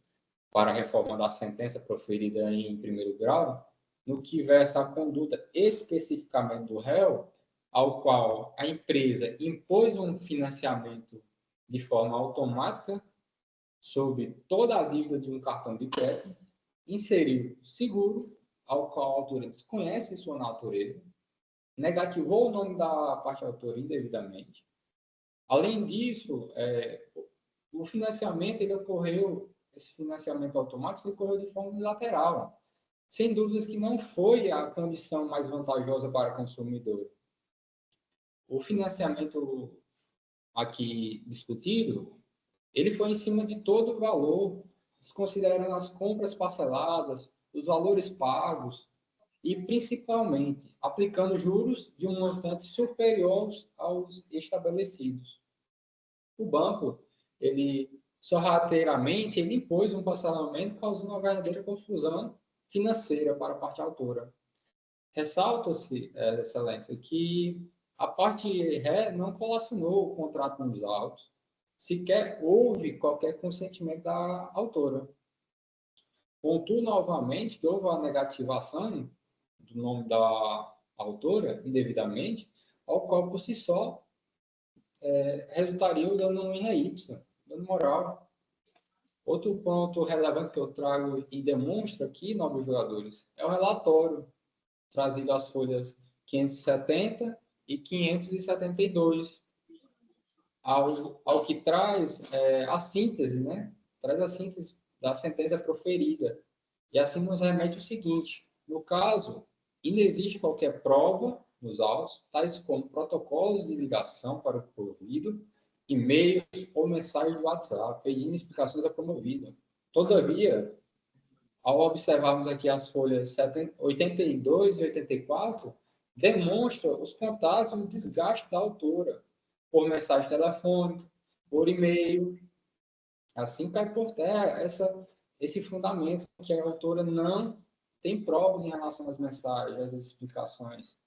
para a reforma da sentença proferida em primeiro grau, no que versa a conduta especificamente do réu, ao qual a empresa impôs um financiamento de forma automática sobre toda a dívida de um cartão de crédito, inseriu seguro, ao qual a autora desconhece sua natureza, negativou o nome da parte autora indevidamente. Além disso, o financiamento, esse financiamento automático ocorreu de forma unilateral. Sem dúvidas que não foi a condição mais vantajosa para o consumidor. O financiamento aqui discutido, ele foi em cima de todo o valor, desconsiderando as compras parceladas, os valores pagos e, principalmente, aplicando juros de um montante superior aos estabelecidos. O banco, sorrateiramente, impôs um parcelamento, causando uma verdadeira confusão financeira para a parte autora. Ressalta-se, Excelência, que a parte ré não colacionou o contrato nos autos, sequer houve qualquer consentimento da autora. Pontuo novamente que houve a negativação do nome da autora, indevidamente, ao qual, por si só, resultaria o dano in re ipsa, dano moral. Outro ponto relevante que eu trago e demonstro aqui, nobres jogadores, é o relatório trazido às folhas 570 e 572, ao que traz a síntese, né? Traz a síntese da sentença proferida. E assim nos remete o seguinte: no caso, inexiste qualquer prova nos autos, tais como protocolos de ligação para o promovido, e-mails ou mensagens do WhatsApp, pedindo explicações ao promovido. Todavia, ao observarmos aqui as folhas 82 e 84, demonstra os contatos e o desgaste da autora, por mensagem telefônica, por e-mail. Assim cai por terra esse fundamento que a autora não tem provas em relação às mensagens, às explicações.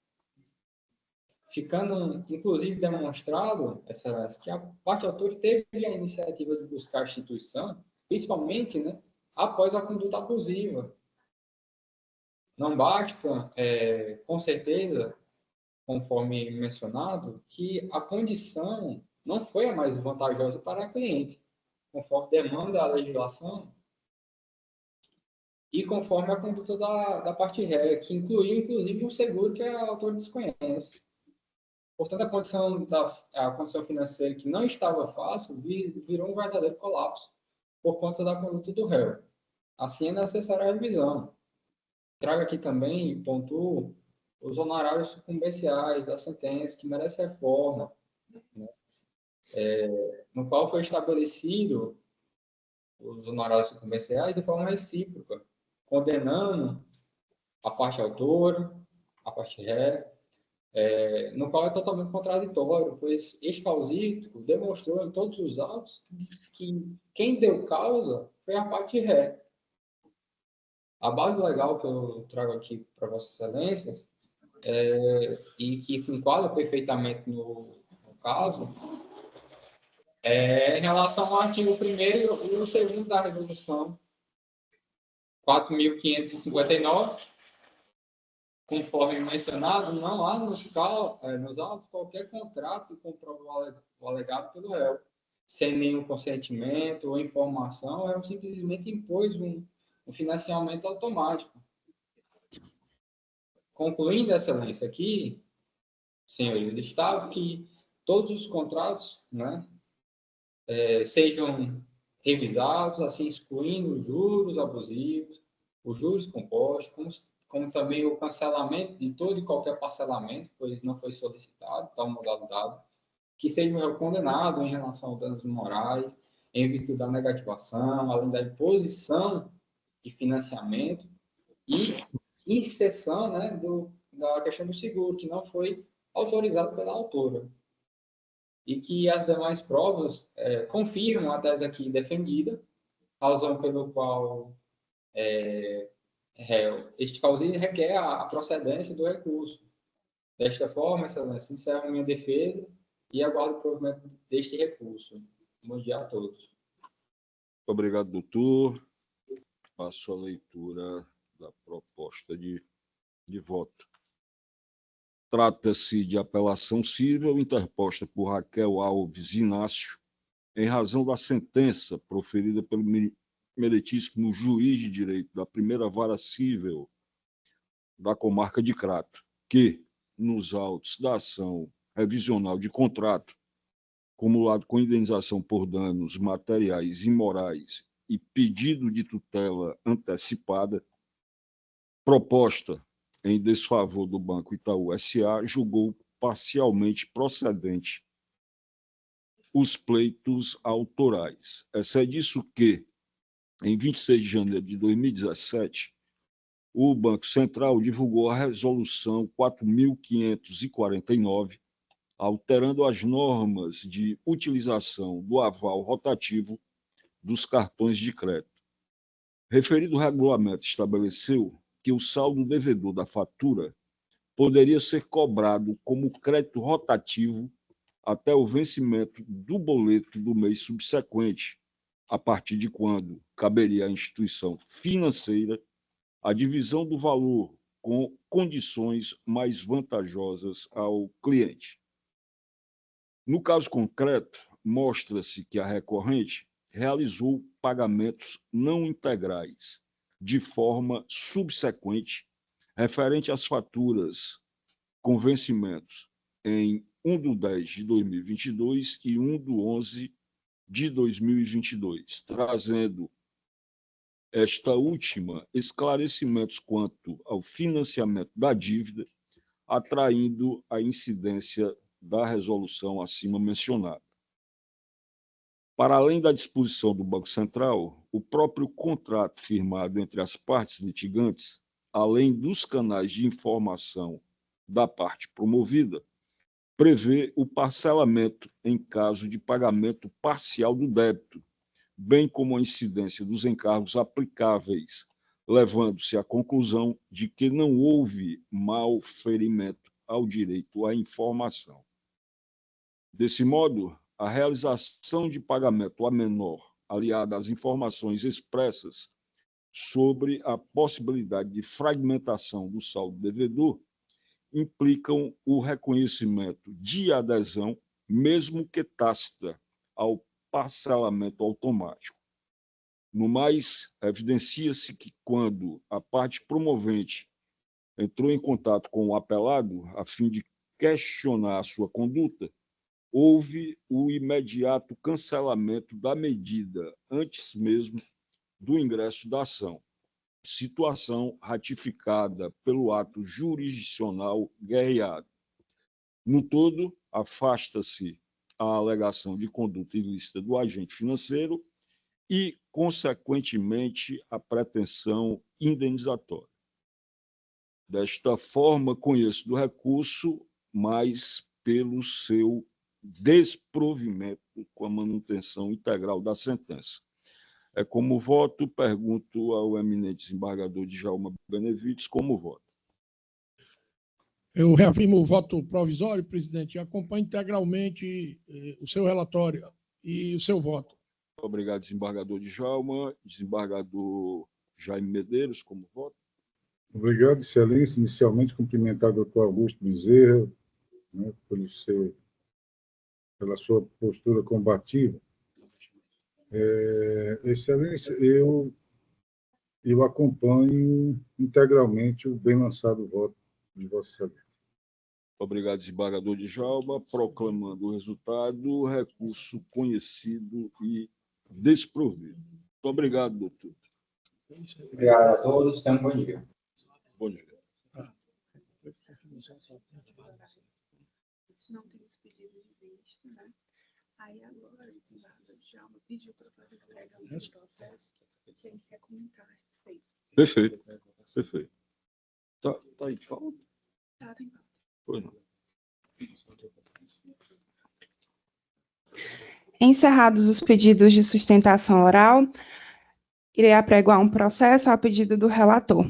Ficando, inclusive, demonstrado, Excelência, que a parte autora teve a iniciativa de buscar a instituição, principalmente, né, após a conduta abusiva. Não basta, com certeza, conforme mencionado, que a condição não foi a mais vantajosa para a cliente, conforme demanda a legislação e conforme a conduta da parte ré, que incluiu, inclusive, um seguro que a autora desconhece. Portanto, a condição financeira que não estava fácil virou um verdadeiro colapso por conta da conduta do réu. Assim, é necessária a revisão. Trago aqui também, pontuo, os honorários sucumbenciais da sentença, que merece reforma, né? No qual foi estabelecido os honorários sucumbenciais de forma recíproca, condenando a parte autora, a parte ré, no qual é totalmente contraditório, pois este causídico demonstrou em todos os autos que quem deu causa foi a parte ré. A base legal que eu trago aqui para Vossas Excelências, e que se enquadra perfeitamente no caso, em relação ao artigo 1º e o 2º da resolução 4.559, conforme mencionado, não há nos autos qualquer contrato que comprove o alegado pelo réu, sem nenhum consentimento ou informação. O réu simplesmente impôs um financiamento automático. Concluindo, Excelência, aqui, senhores, está que todos os contratos, né, sejam revisados, assim, excluindo os juros abusivos, os juros compostos, como também o cancelamento de todo e qualquer parcelamento, pois não foi solicitado, tal modalidade, que seja condenado em relação a danos morais, em virtude da negativação, além da imposição de financiamento e inserção, né, da questão do seguro, que não foi autorizado pela autora. E que as demais provas confirmam a tese aqui defendida, razão pelo qual este causídio requer a procedência do recurso. Desta forma, Excelência, encerro minha defesa e aguardo o provimento deste recurso. Bom dia a todos. Obrigado, doutor. Passo a leitura da proposta de voto. Trata-se de apelação civil interposta por Raquel Alves Inácio, em razão da sentença proferida pelo meritíssimo juiz de direito da primeira vara civil da comarca de Crato, que, nos autos da ação revisional de contrato, cumulado com indenização por danos materiais e morais e pedido de tutela antecipada, proposta em desfavor do Banco Itaú S.A., julgou parcialmente procedente os pleitos autorais. É disso que, em 26 de janeiro de 2017, o Banco Central divulgou a Resolução 4.549, alterando as normas de utilização do aval rotativo dos cartões de crédito. Referido regulamento estabeleceu que o saldo devedor da fatura poderia ser cobrado como crédito rotativo até o vencimento do boleto do mês subsequente, a partir de quando caberia à instituição financeira a divisão do valor com condições mais vantajosas ao cliente. No caso concreto, mostra-se que a recorrente realizou pagamentos não integrais de forma subsequente, referente às faturas com vencimentos em 1/10 de 2022 e 1/11 de 2022, trazendo esta última esclarecimentos quanto ao financiamento da dívida, atraindo a incidência da resolução acima mencionada. Para além da disposição do Banco Central, o próprio contrato firmado entre as partes litigantes, além dos canais de informação da parte promovida, prevê o parcelamento em caso de pagamento parcial do débito, bem como a incidência dos encargos aplicáveis, levando-se à conclusão de que não houve malferimento ao direito à informação. Desse modo, a realização de pagamento a menor, aliada às informações expressas sobre a possibilidade de fragmentação do saldo devedor, implicam o reconhecimento de adesão, mesmo que tácita, ao parcelamento automático. No mais, evidencia-se que, quando a parte promovente entrou em contato com o apelado, a fim de questionar a sua conduta, houve o imediato cancelamento da medida antes mesmo do ingresso da ação, situação ratificada pelo ato jurisdicional guerreado. No todo, afasta-se a alegação de conduta ilícita do agente financeiro e, consequentemente, a pretensão indenizatória. Desta forma, conheço do recurso, mas pelo seu desprovimento com a manutenção integral da sentença. Como voto, pergunto ao eminente desembargador Djalma Benevides como voto. Eu reafirmo o voto provisório, presidente, e acompanho integralmente o seu relatório e o seu voto. Obrigado, desembargador Djalma. Desembargador Jaime Medeiros, como voto. Obrigado, Excelência. Inicialmente, cumprimentar o doutor Augusto Bezerra, né, pela sua postura combativa. Excelência, eu acompanho integralmente o bem lançado voto de Vossa Excelência. Obrigado, desembargador Djalma. Proclamando o resultado, recurso conhecido e desprovido. Muito obrigado, doutor. Obrigado a todos. Tenham um bom dia. Bom dia. Não temos pedido de vista, né? Aí agora, o desembargador Djalma pediu para fazer entrega do processo, quem quer comentar a respeito. Perfeito. Perfeito. Tá em pauta? Tá, tem pauta. Pois não. Encerrados os pedidos de sustentação oral, irei apregoar um processo a pedido do relator.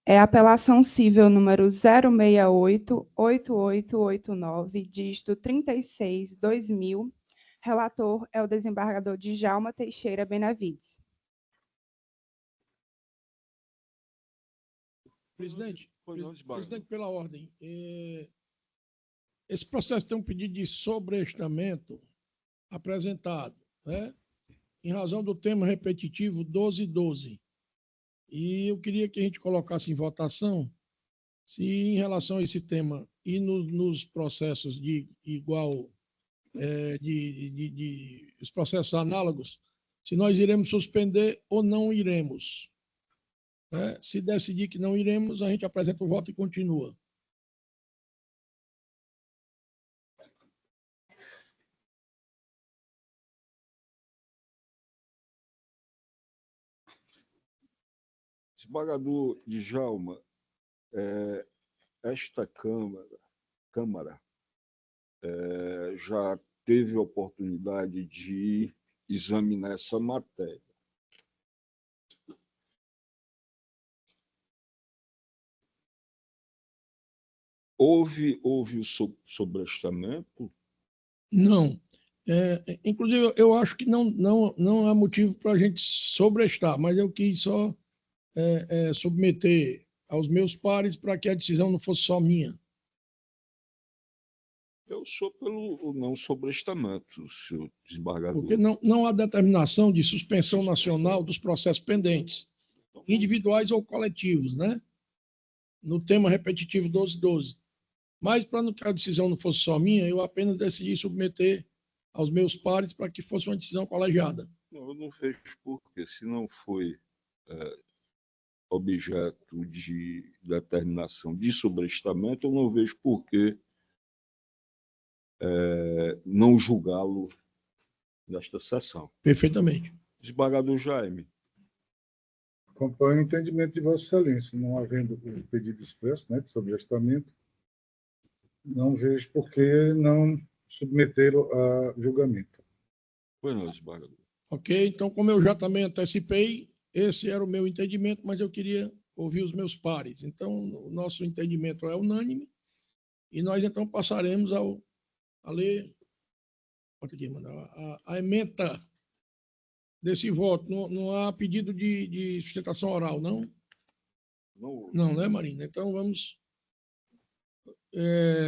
É a apelação civil número 068-8889, dígito 36-2000. Relator é o desembargador Djalma Teixeira Benavides. Presidente, pela ordem, esse processo tem um pedido de sobrestamento apresentado, né? Em razão do tema repetitivo 1212. E eu queria que a gente colocasse em votação se, em relação a esse tema e nos processos de igual, os processos análogos, se nós iremos suspender ou não iremos. Né? Se decidir que não iremos, a gente apresenta o voto e continua. Desembargador Djalma, esta Câmara já teve a oportunidade de examinar essa matéria. Houve o sobrestamento? Não. Inclusive, eu acho que não há motivo para a gente sobrestar, mas eu quis só submeter aos meus pares para que a decisão não fosse só minha. Eu sou pelo não sobrestamento, senhor desembargador. Porque não há determinação de suspensão nacional dos processos pendentes, individuais ou coletivos, né? No tema repetitivo 1212. Mas, para que a decisão não fosse só minha, eu apenas decidi submeter aos meus pares para que fosse uma decisão colegiada. Eu não vejo por quê. Se não foi objeto de determinação de sobrestamento, eu não vejo por que não julgá-lo nesta sessão. Perfeitamente. Desembargador Jaime. Acompanho o entendimento de Vossa Excelência, não havendo o pedido expresso, né, de sobrestamento, não vejo por que não submetê-lo a julgamento. Pois não, desembargador. Ok, então, como eu já também antecipei, esse era o meu entendimento, mas eu queria ouvir os meus pares. Então, o nosso entendimento é unânime e nós, então, passaremos a ler a ementa desse voto. Não há pedido de sustentação oral, não? Não, né, Marina? Então, vamos...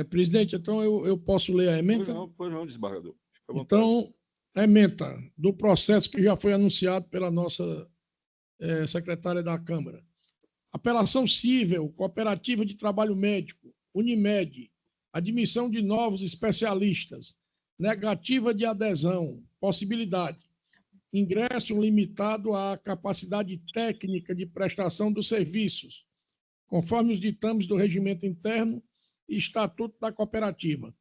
presidente, então eu posso ler a ementa? Pois não, desembargador. Então, a ementa do processo que já foi anunciado pela nossa secretária da Câmara. Apelação civil, cooperativa de trabalho médico, Unimed, admissão de novos especialistas, negativa de adesão, possibilidade, ingresso limitado à capacidade técnica de prestação dos serviços, conforme os ditames do regimento interno e estatuto da cooperativa,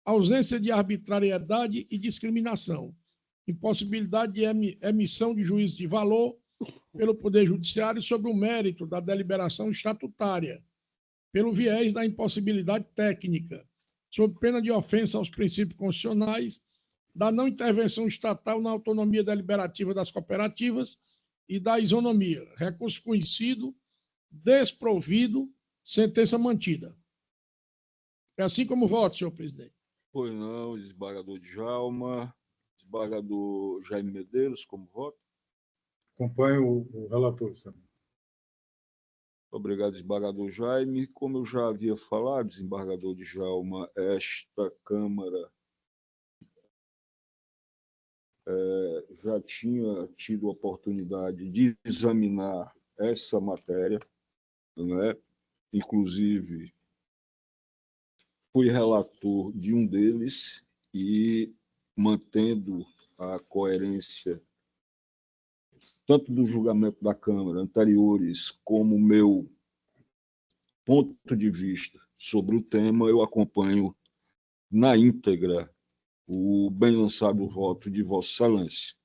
ausência de arbitrariedade e discriminação, impossibilidade de emissão de juízo de valor pelo Poder Judiciário sobre o mérito da deliberação estatutária, pelo viés da impossibilidade técnica, sob pena de ofensa aos princípios constitucionais, da não intervenção estatal na autonomia deliberativa das cooperativas e da isonomia. Recurso conhecido, desprovido, sentença mantida. É assim como voto, senhor presidente. Pois não, desembargador Djalma. Desembargador Jaime Medeiros, como voto? Acompanho o relator, Samuel. Obrigado, desembargador Jaime. Como eu já havia falado, desembargador Djalma, esta Câmara já tinha tido a oportunidade de examinar essa matéria, né? Inclusive, fui relator de um deles e mantendo a coerência tanto do julgamento da Câmara anteriores como o meu ponto de vista sobre o tema, eu acompanho na íntegra o bem lançado voto de Vossa Excelência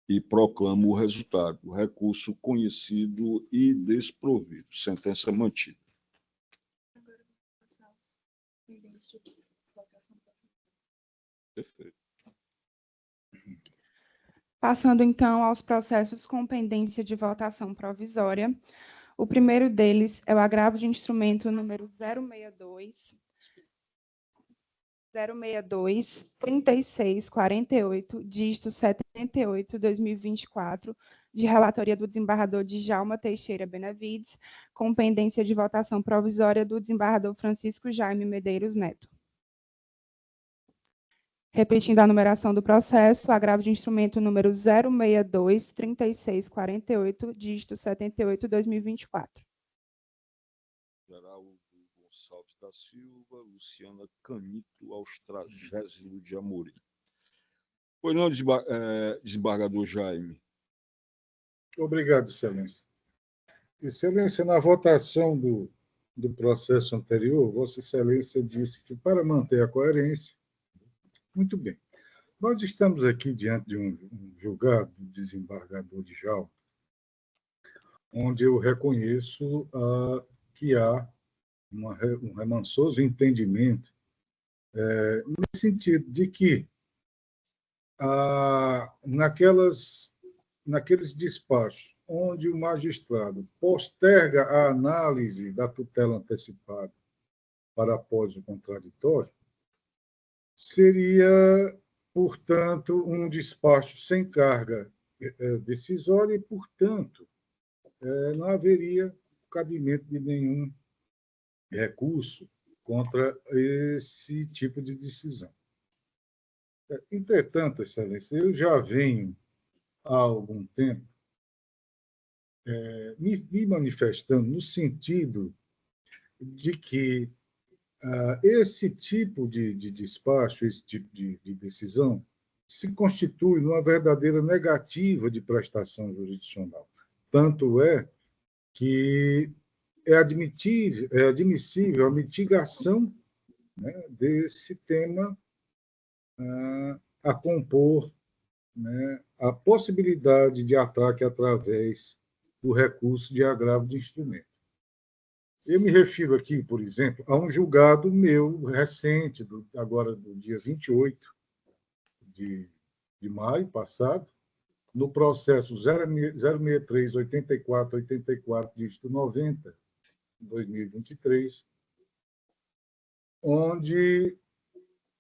e proclamo o resultado. Recurso conhecido e desprovido. Sentença mantida. Perfeito. Passando, então, aos processos com pendência de votação provisória. O primeiro deles é o agravo de instrumento número 062-3648, dígito 78/2024, de relatoria do desembargador Djalma Teixeira Benavides, com pendência de votação provisória do desembargador Francisco Jaime Medeiros Neto. Repetindo a numeração do processo, agravo de instrumento número 062-3648, dígito 78/2024. Geraldo Gonçalves da Silva, Luciana Canito, Austragésilo de Amorim. Pois não, desembargador Jaime. Obrigado, Excelência. Excelência, na votação do processo anterior, Vossa Excelência disse que, para manter a coerência, muito bem. Nós estamos aqui diante de um julgado do desembargador Djalma, onde eu reconheço que há um remansoso entendimento nesse sentido de que naqueles despachos onde o magistrado posterga a análise da tutela antecipada para após o contraditório, seria, portanto, um despacho sem carga decisória e, portanto, não haveria cabimento de nenhum recurso contra esse tipo de decisão. Entretanto, Excelência, eu já venho há algum tempo me manifestando no sentido de que esse tipo de despacho, esse tipo de decisão, se constitui numa verdadeira negativa de prestação jurisdicional. Tanto é que é admissível a mitigação, né, desse tema a compor, né, a possibilidade de ataque através do recurso de agravo de instrumento. Eu me refiro aqui, por exemplo, a um julgado meu recente, agora do dia 28 de maio passado, no processo 063-84-84, dígito 90, 2023, onde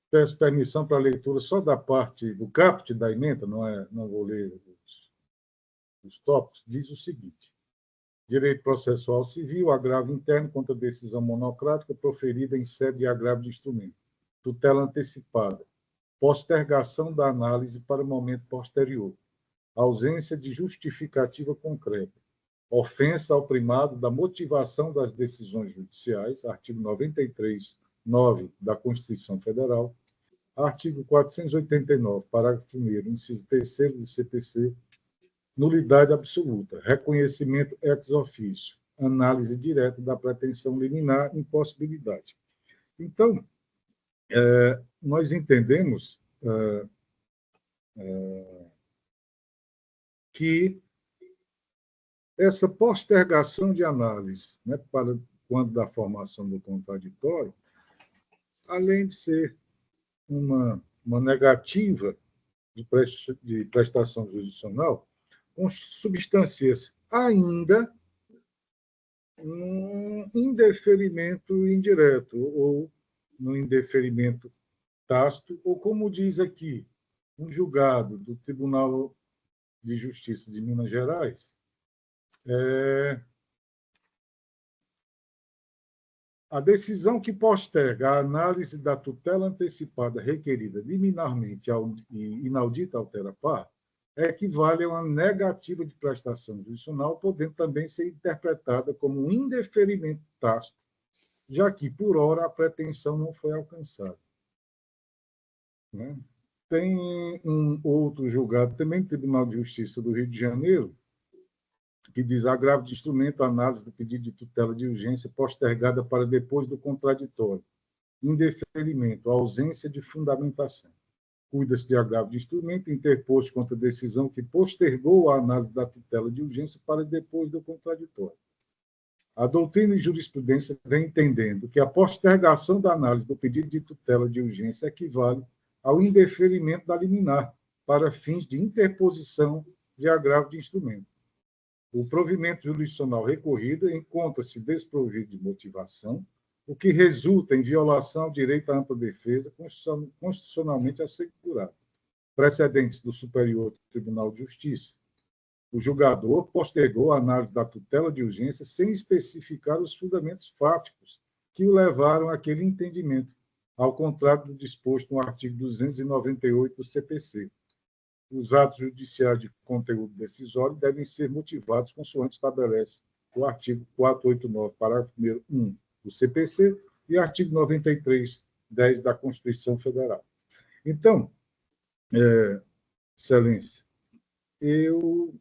peço permissão para a leitura só da parte do caput da emenda, não vou ler os tópicos, diz o seguinte: direito processual civil, agravo interno contra decisão monocrática proferida em sede de agravo de instrumento, tutela antecipada, postergação da análise para momento posterior, ausência de justificativa concreta, ofensa ao primado da motivação das decisões judiciais, artigo 93(9) da Constituição Federal, artigo 489, parágrafo 1º, inciso 3º do CPC, nulidade absoluta, reconhecimento ex officio, análise direta da pretensão liminar, impossibilidade. Então, nós entendemos que essa postergação de análise, né, para quando da formação do contraditório, além de ser uma negativa de prestação jurisdicional, substancia-se ainda um indeferimento indireto, ou no indeferimento tácito, ou, como diz aqui, um julgado do Tribunal de Justiça de Minas Gerais, a decisão que posterga a análise da tutela antecipada requerida liminarmente e inaudita altera par equivale a uma negativa de prestação jurisdicional, podendo também ser interpretada como um indeferimento tácito, já que, por hora, a pretensão não foi alcançada. Né? Tem um outro julgado, também no Tribunal de Justiça do Rio de Janeiro, que diz agravo de instrumento, análise do pedido de tutela de urgência postergada para depois do contraditório, indeferimento, ausência de fundamentação. Cuida-se de agravo de instrumento interposto contra a decisão que postergou a análise da tutela de urgência para depois do contraditório. A doutrina e jurisprudência vem entendendo que a postergação da análise do pedido de tutela de urgência equivale ao indeferimento da liminar para fins de interposição de agravo de instrumento. O provimento jurisdicional recorrido encontra-se desprovido de motivação, o que resulta em violação ao direito à ampla defesa constitucionalmente assegurado. Precedentes do Superior Tribunal de Justiça. O julgador postergou a análise da tutela de urgência sem especificar os fundamentos fáticos que o levaram àquele entendimento, ao contrário do disposto no artigo 298 do CPC. Os atos judiciais de conteúdo decisório devem ser motivados consoante estabelece o artigo 489, parágrafo 1 do CPC e artigo 93, 10 da Constituição Federal. Então, Excelência, eu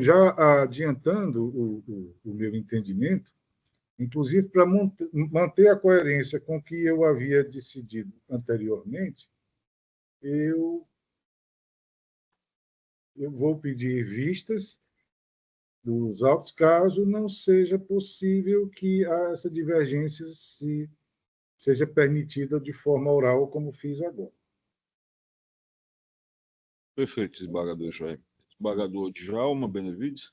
já adiantando o meu entendimento, inclusive para manter a coerência com o que eu havia decidido anteriormente, eu vou pedir vistas dos autos, caso não seja possível que essa divergência seja permitida de forma oral, como fiz agora. Perfeito, desembargador Jaime. Desembargador Djalma Benevides.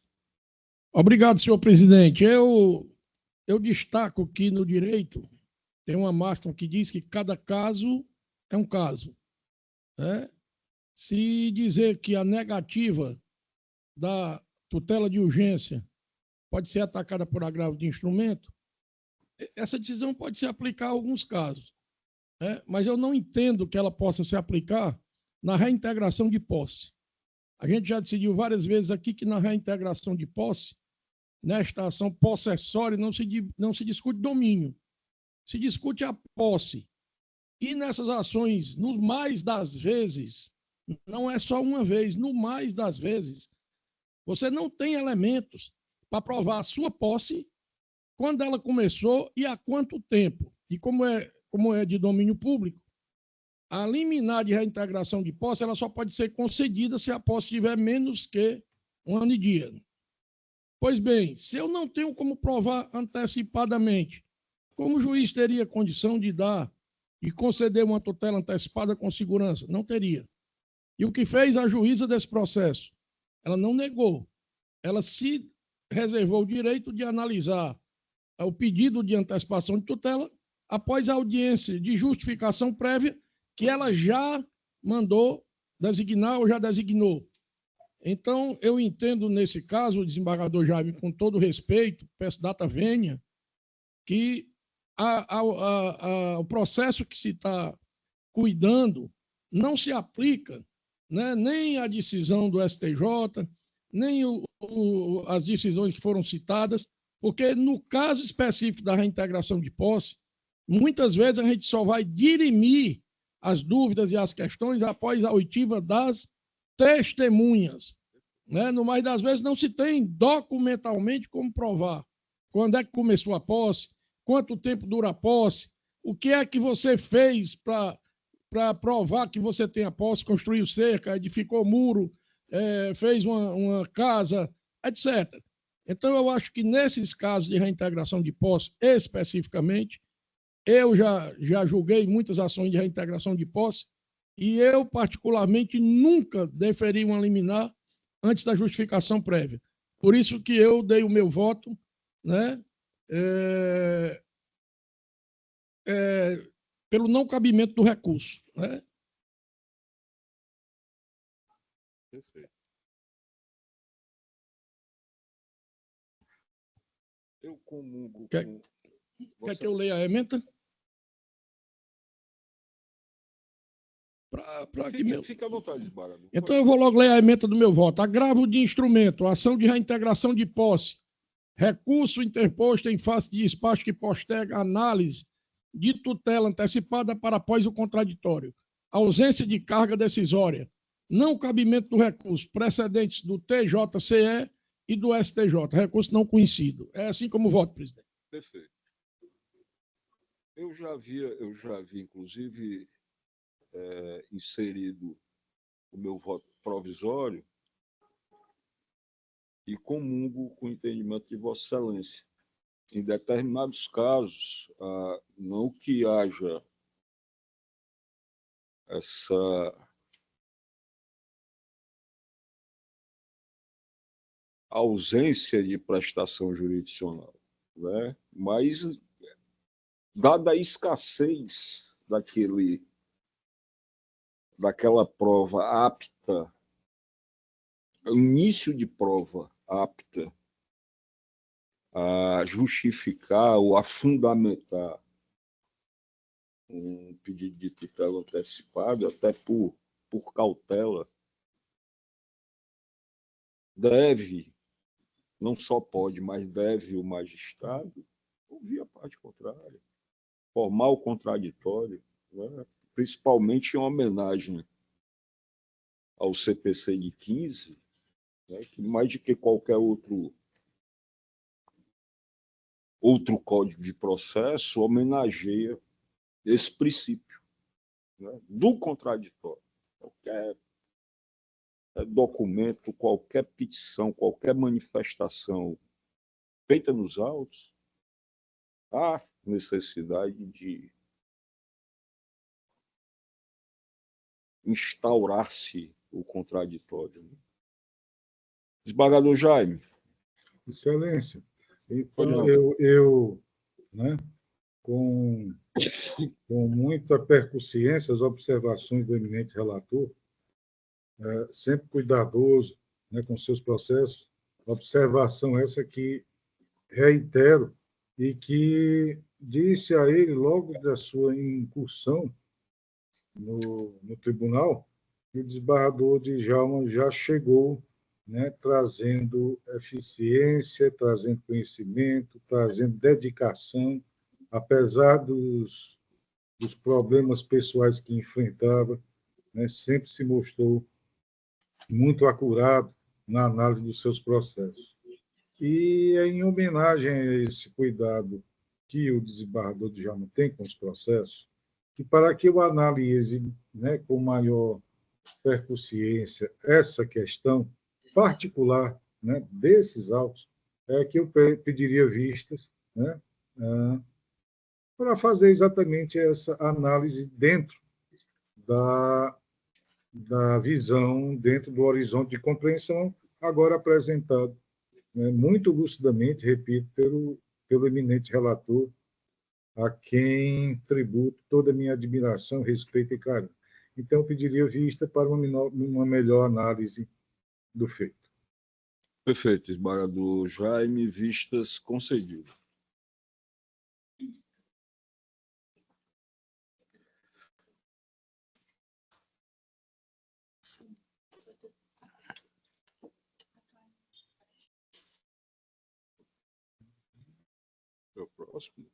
Obrigado, senhor presidente. Eu destaco que no direito tem uma máxima que diz que cada caso é um caso. Né? Se dizer que a negativa da tutela de urgência pode ser atacada por agravo de instrumento, essa decisão pode se aplicar a alguns casos, né? Mas eu não entendo que ela possa se aplicar na reintegração de posse. A gente já decidiu várias vezes aqui que na reintegração de posse, nesta ação possessória, não se discute domínio, se discute a posse. E nessas ações, no mais das vezes, não é só uma vez, no mais das vezes, você não tem elementos para provar a sua posse, quando ela começou e há quanto tempo. E como é de domínio público, a liminar de reintegração de posse ela só pode ser concedida se a posse tiver menos que 1 ano e dia. Pois bem, se eu não tenho como provar antecipadamente, como o juiz teria condição de dar e conceder uma tutela antecipada com segurança? Não teria. E o que fez a juíza desse processo? Ela não negou. Ela se reservou o direito de analisar o pedido de antecipação de tutela após a audiência de justificação prévia que ela já mandou designar ou já designou. Então, eu entendo nesse caso, desembargador Jaime, com todo respeito, peço data vênia, que o processo que se está cuidando não se aplica, né, nem a decisão do STJ, nem as decisões que foram citadas, porque no caso específico da reintegração de posse, muitas vezes a gente só vai dirimir as dúvidas e as questões após a oitiva das testemunhas. Né? No mais das vezes não se tem documentalmente como provar quando é que começou a posse, quanto tempo dura a posse, o que é que você fez para provar que você tem a posse, construiu cerca, edificou muro, fez uma casa, etc. Então, eu acho que nesses casos de reintegração de posse, especificamente, eu já julguei muitas ações de reintegração de posse e eu, particularmente, nunca deferi uma liminar antes da justificação prévia. Por isso que eu dei o meu voto, né, pelo não cabimento do recurso. Né? Perfeito. Eu comungo Quer- com... Quer que eu leia a ementa? Para que meu... Fique à vontade, desembargador. Então eu vou logo ler a ementa do meu voto. Agravo de instrumento, ação de reintegração de posse, recurso interposto em face de despacho que posterga análise de tutela antecipada para após o contraditório, ausência de carga decisória, não cabimento do recurso, precedentes do TJCE e do STJ, recurso não conhecido. É assim como voto, presidente. Perfeito. Eu já vi, inclusive, inserido o meu voto provisório e comungo com o entendimento de Vossa Excelência. Em determinados casos, não que haja essa ausência de prestação jurisdicional, né? Mas, dada a escassez daquela prova apta, o início de prova apta a justificar ou a fundamentar um pedido de tutela antecipada, até por cautela, deve, não só pode, mas deve o magistrado ouvir a parte contrária, formar o contraditório, né? Principalmente em homenagem ao CPC de 15, né? Que mais do que qualquer outro código de processo homenageia esse princípio, né? Do contraditório. Qualquer documento, qualquer petição, qualquer manifestação feita nos autos, há necessidade de instaurar-se o contraditório. Desembargador Jaime. Excelência, então eu né, com muita percussiência, as observações do eminente relator, sempre cuidadoso, né, com seus processos, observação essa que reitero e que disse a ele logo da sua incursão no tribunal, que o desembargador Djalma já chegou, né, trazendo eficiência, trazendo conhecimento, trazendo dedicação, apesar dos problemas pessoais que enfrentava, né, sempre se mostrou muito acurado na análise dos seus processos. E é em homenagem a esse cuidado que o desembargador Djalma tem com os processos, que para que eu analise, né, com maior percussiência essa questão particular, né, desses autos, é que eu pediria vistas, né, para fazer exatamente essa análise dentro da visão, dentro do horizonte de compreensão agora apresentado, né, muito lucidamente, repito, pelo eminente relator, a quem tributo toda a minha admiração, respeito e carinho. Então, eu pediria vista para uma melhor análise do feito. Perfeito, desembargador Jaime, vistas concedidas. É o próximo.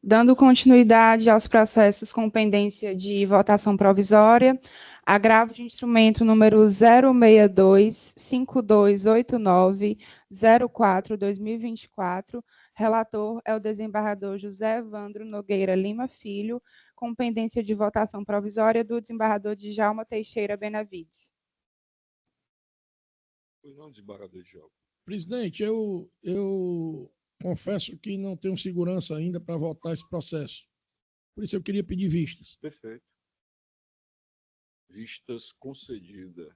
Dando continuidade aos processos com pendência de votação provisória, agravo de instrumento número 062-5289-04-2024, relator é o desembargador José Evandro Nogueira Lima Filho, com pendência de votação provisória do desembargador Djalma Teixeira Benavides. Pois não, desembargador Djalma. Presidente, eu confesso que não tenho segurança ainda para votar esse processo. Por isso eu queria pedir vistas. Perfeito. Vistas concedidas.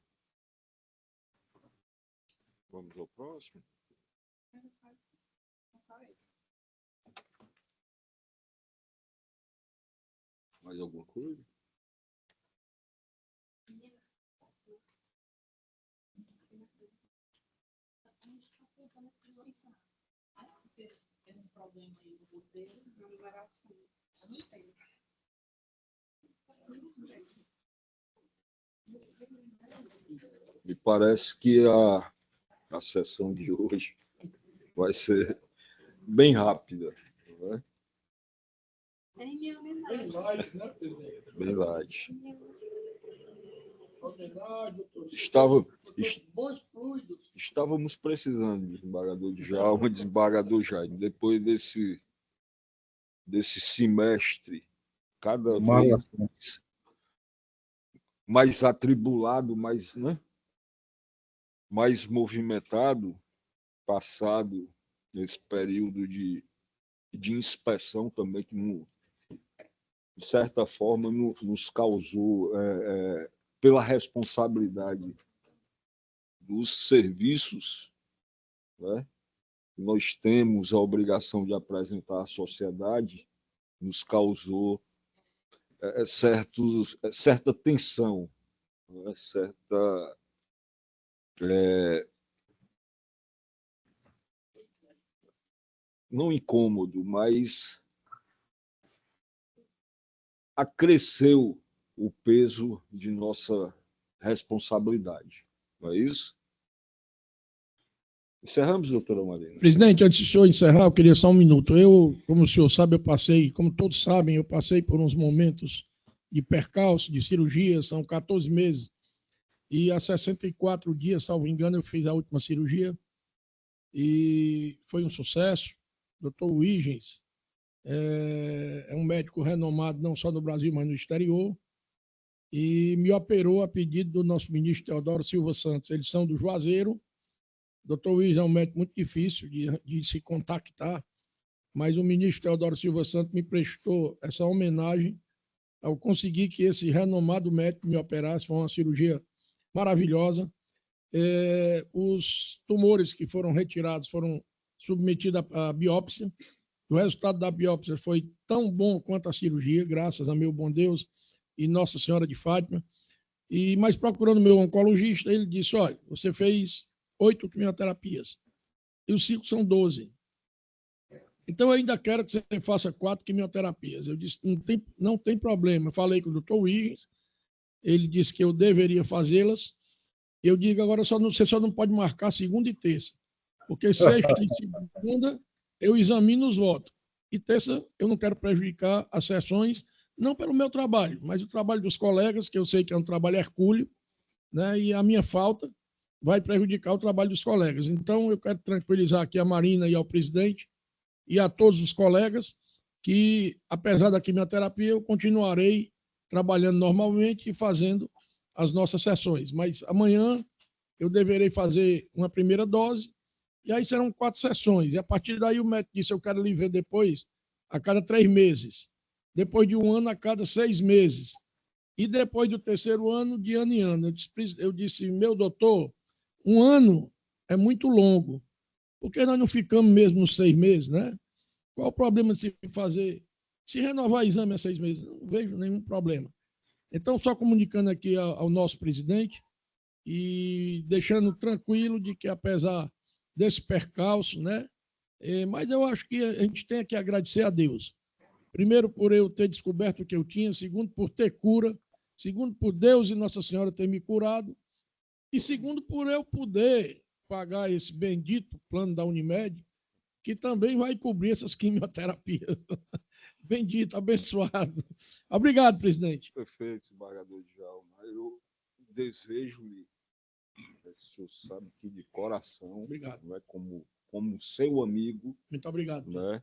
Vamos ao próximo. Mais alguma coisa? Me parece que a sessão de hoje vai ser bem rápida, né? Bem light, né, presidente? Bem light. Homenagem, doutor. Bons fluidos. Estávamos precisando de desembargador Djalma, desembargador Jaime. Depois desse semestre, cada vez mais atribulado, né? Mais movimentado, passado nesse período de inspeção também, que, de certa forma, nos causou, pela responsabilidade dos serviços, né? Nós temos a obrigação de apresentar à sociedade, nos causou certa tensão, né? Não incômodo, mas acresceu o peso de nossa responsabilidade. Não é isso? Encerramos, doutora Marina. Presidente, antes de o senhor encerrar, eu queria só um minuto. Como o senhor sabe, como todos sabem, eu passei por uns momentos de percalço, de cirurgia, são 14 meses, e há 64 dias, salvo engano, eu fiz a última cirurgia, e foi um sucesso. Doutor Huygens é um médico renomado não só no Brasil, mas no exterior, e me operou a pedido do nosso ministro Teodoro Silva Santos. Eles são do Juazeiro. Doutor Huygens é um médico muito difícil de se contactar, mas o ministro Teodoro Silva Santos me prestou essa homenagem ao conseguir que esse renomado médico me operasse. Foi uma cirurgia maravilhosa. Os tumores que foram retirados foram submetidos à biópsia. O resultado da biópsia foi tão bom quanto a cirurgia, graças a meu bom Deus e Nossa Senhora de Fátima. Mas procurando meu oncologista, ele disse: olha, você fez 8 quimioterapias e os 5 são 12. Então, eu ainda quero que você faça 4 quimioterapias. Eu disse: não tem problema. Eu falei com o doutor Huygens, ele disse que eu deveria fazê-las. Eu digo: agora você só não pode marcar segunda e terça, porque sexta e segunda eu examino os votos. E terça eu não quero prejudicar as sessões, não pelo meu trabalho, mas o trabalho dos colegas, que eu sei que é um trabalho hercúleo, né? E a minha falta vai prejudicar o trabalho dos colegas. Então, eu quero tranquilizar aqui a Marina e ao presidente e a todos os colegas que, apesar da quimioterapia, eu continuarei trabalhando normalmente e fazendo as nossas sessões. Mas amanhã eu deverei fazer uma primeira dose e aí serão 4 sessões. E a partir daí o médico disse: eu quero lhe ver depois a cada 3 meses, depois de 1 ano a cada 6 meses, e depois do 3º ano, de ano em ano. Eu disse: meu doutor, 1 ano é muito longo, por que nós não ficamos mesmo nos 6 meses, né? Qual o problema de se renovar exame a 6 meses? Não vejo nenhum problema. Então, só comunicando aqui ao nosso presidente e deixando tranquilo de que, apesar desse percalço, né? Mas eu acho que a gente tem que agradecer a Deus. Primeiro, por eu ter descoberto o que eu tinha. Segundo, por ter cura. Segundo, por Deus e Nossa Senhora ter me curado. E segundo, por eu poder pagar esse bendito plano da Unimed, que também vai cobrir essas quimioterapias. Bendito, abençoado. Obrigado, presidente. Perfeito, desembargador Djalma. Eu desejo-lhe, o senhor sabe que de coração, obrigado, não é, como seu amigo. Muito obrigado. Né,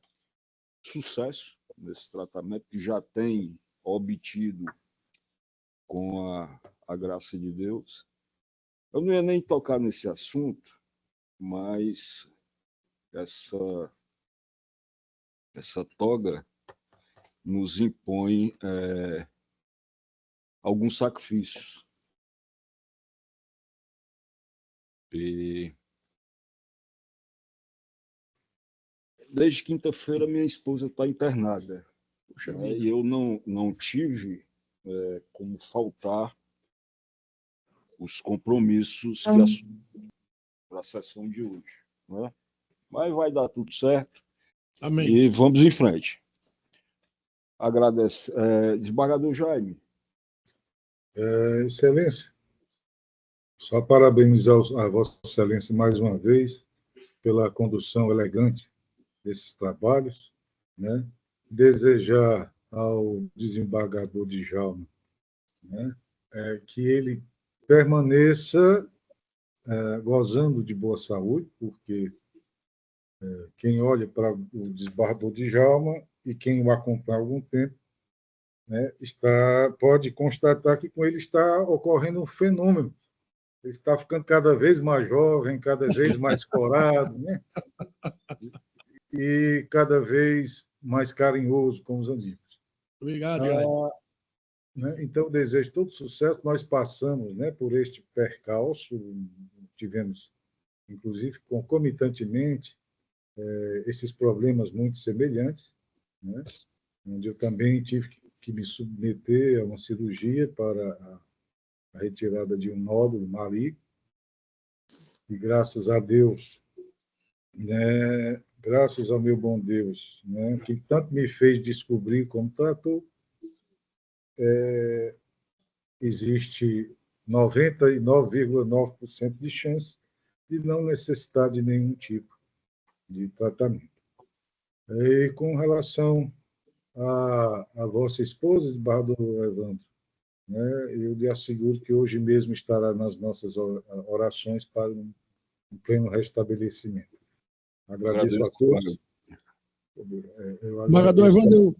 sucesso nesse tratamento que já tem obtido com a graça de Deus. Eu não ia nem tocar nesse assunto, mas essa toga nos impõe alguns sacrifícios. E desde quinta-feira minha esposa está internada. Puxa né, vida. e eu não tive como faltar os compromissos que assumi para a sessão de hoje, né? Mas vai dar tudo certo. Amém. E vamos em frente. Agradeço. Desembargador Jaime. Excelência, só parabenizar a Vossa Excelência mais uma vez pela condução elegante desses trabalhos, né? Desejar ao desembargador Djalma, né, que ele permaneça gozando de boa saúde, porque quem olha para o desembargador Djalma e quem o acompanha há algum tempo, né, pode constatar que com ele está ocorrendo um fenômeno. Ele está ficando cada vez mais jovem, cada vez mais corado, né? E cada vez mais carinhoso com os amigos. Obrigado, Jaime. Né? Então, desejo todo sucesso. Nós passamos, né, por este percalço, tivemos, inclusive, concomitantemente, esses problemas muito semelhantes, né, onde eu também tive que me submeter a uma cirurgia para a retirada de um nódulo maligno. E graças a Deus, né, graças ao meu bom Deus, né, que tanto me fez descobrir como tratou, existe 99,9% de chance de não necessitar de nenhum tipo de tratamento. E com relação à vossa esposa, desembargador Evandro, né, eu lhe asseguro que hoje mesmo estará nas nossas orações para um pleno restabelecimento. Agradeço a todos. Desembargador Evandro,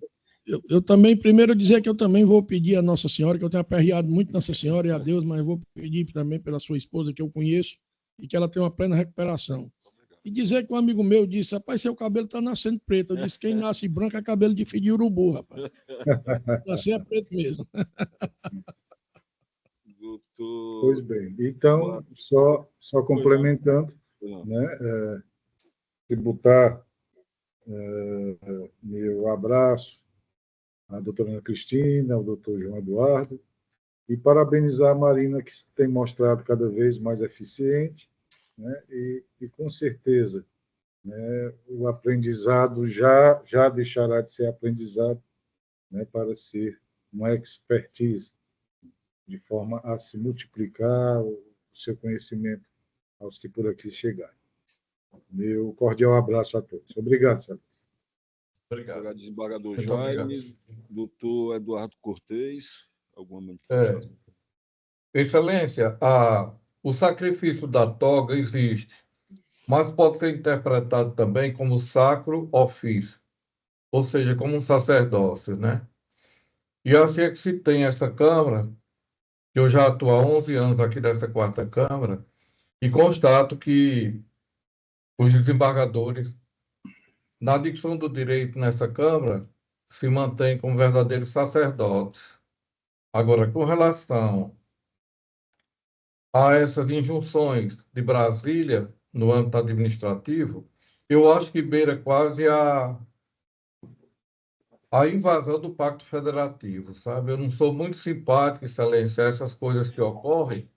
eu também, primeiro dizer que eu também vou pedir a Nossa Senhora, que eu tenho aperreado muito Nossa Senhora e a Deus, mas vou pedir também pela sua esposa, que eu conheço, e que ela tenha uma plena recuperação. E dizer que um amigo meu disse, rapaz, seu cabelo está nascendo preto. Eu disse, quem nasce branco é cabelo de filho de urubu, rapaz. Nascer é preto mesmo. Doutor... Pois bem. Então, só complementando, né, tributar meu abraço à doutora Ana Cristina, ao doutor João Eduardo, e parabenizar a Marina, que se tem mostrado cada vez mais eficiente, né, e com certeza, né, o aprendizado já deixará de ser aprendizado, né, para ser uma expertise, de forma a se multiplicar o seu conhecimento aos que por aqui chegarem. Meu cordial abraço a todos. Obrigado, Celso. Obrigado, desembargador Jaime. Obrigado. Doutor Eduardo Cortez, alguma manifestação? Excelência, o sacrifício da toga existe, mas pode ser interpretado também como sacro ofício, ou seja, como um sacerdócio, né? E assim é que se tem essa Câmara, que eu já atuo há 11 anos aqui nessa quarta Câmara, e constato que os desembargadores, na dicção do direito nessa Câmara, se mantêm como verdadeiros sacerdotes. Agora, com relação a essas injunções de Brasília, no âmbito administrativo, eu acho que beira quase a invasão do Pacto Federativo, sabe? Eu não sou muito simpático, Excelência, a essas coisas que ocorrem,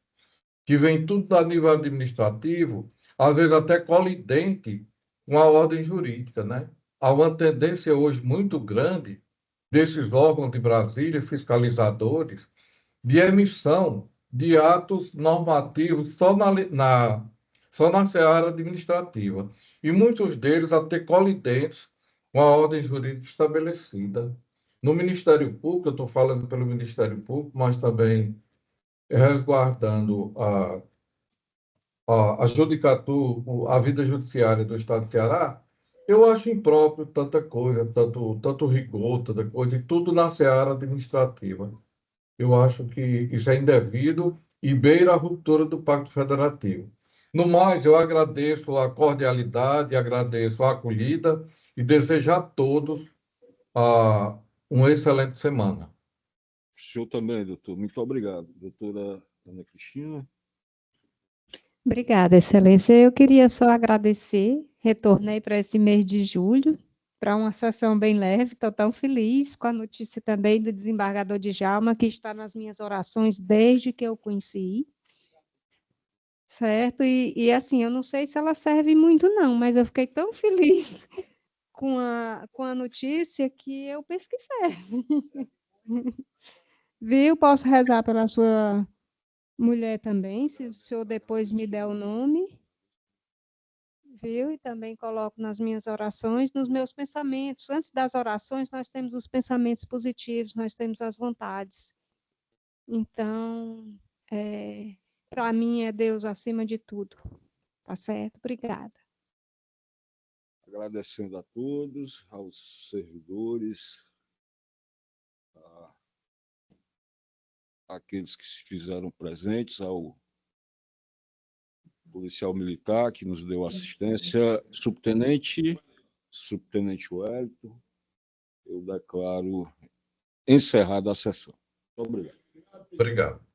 que vem tudo a nível administrativo, às vezes até colidente com a ordem jurídica, né? Há uma tendência hoje muito grande desses órgãos de Brasília, fiscalizadores, de emissão de atos normativos só na seara administrativa. E muitos deles até colidentes com a ordem jurídica estabelecida. No Ministério Público, eu estou falando pelo Ministério Público, mas também resguardando a judicatura, a vida judiciária do Estado de Ceará, eu acho impróprio tanta coisa, tanto rigor, tanta coisa, e tudo na seara administrativa. Eu acho que isso é indevido e beira a ruptura do Pacto Federativo. No mais, eu agradeço a cordialidade, agradeço a acolhida e desejo a todos uma excelente semana. O senhor também, doutor. Muito obrigado. Doutora Ana Cristina. Obrigada, Excelência. Eu queria só agradecer, retornei para esse mês de julho, para uma sessão bem leve. Estou tão feliz com a notícia também do desembargador Djalma, que está nas minhas orações desde que eu o conheci. Certo? E assim, eu não sei se ela serve muito, não, mas eu fiquei tão feliz com a notícia que eu penso que serve. Viu? Posso rezar pela sua mulher também, se o senhor depois me der o nome. Viu? E também coloco nas minhas orações, nos meus pensamentos. Antes das orações, nós temos os pensamentos positivos, nós temos as vontades. Então, para mim é Deus acima de tudo. Tá certo? Obrigada. Agradecendo a todos, aos servidores, àqueles que se fizeram presentes, ao policial militar que nos deu assistência, subtenente Wellington, eu declaro encerrada a sessão. Muito obrigado. Obrigado.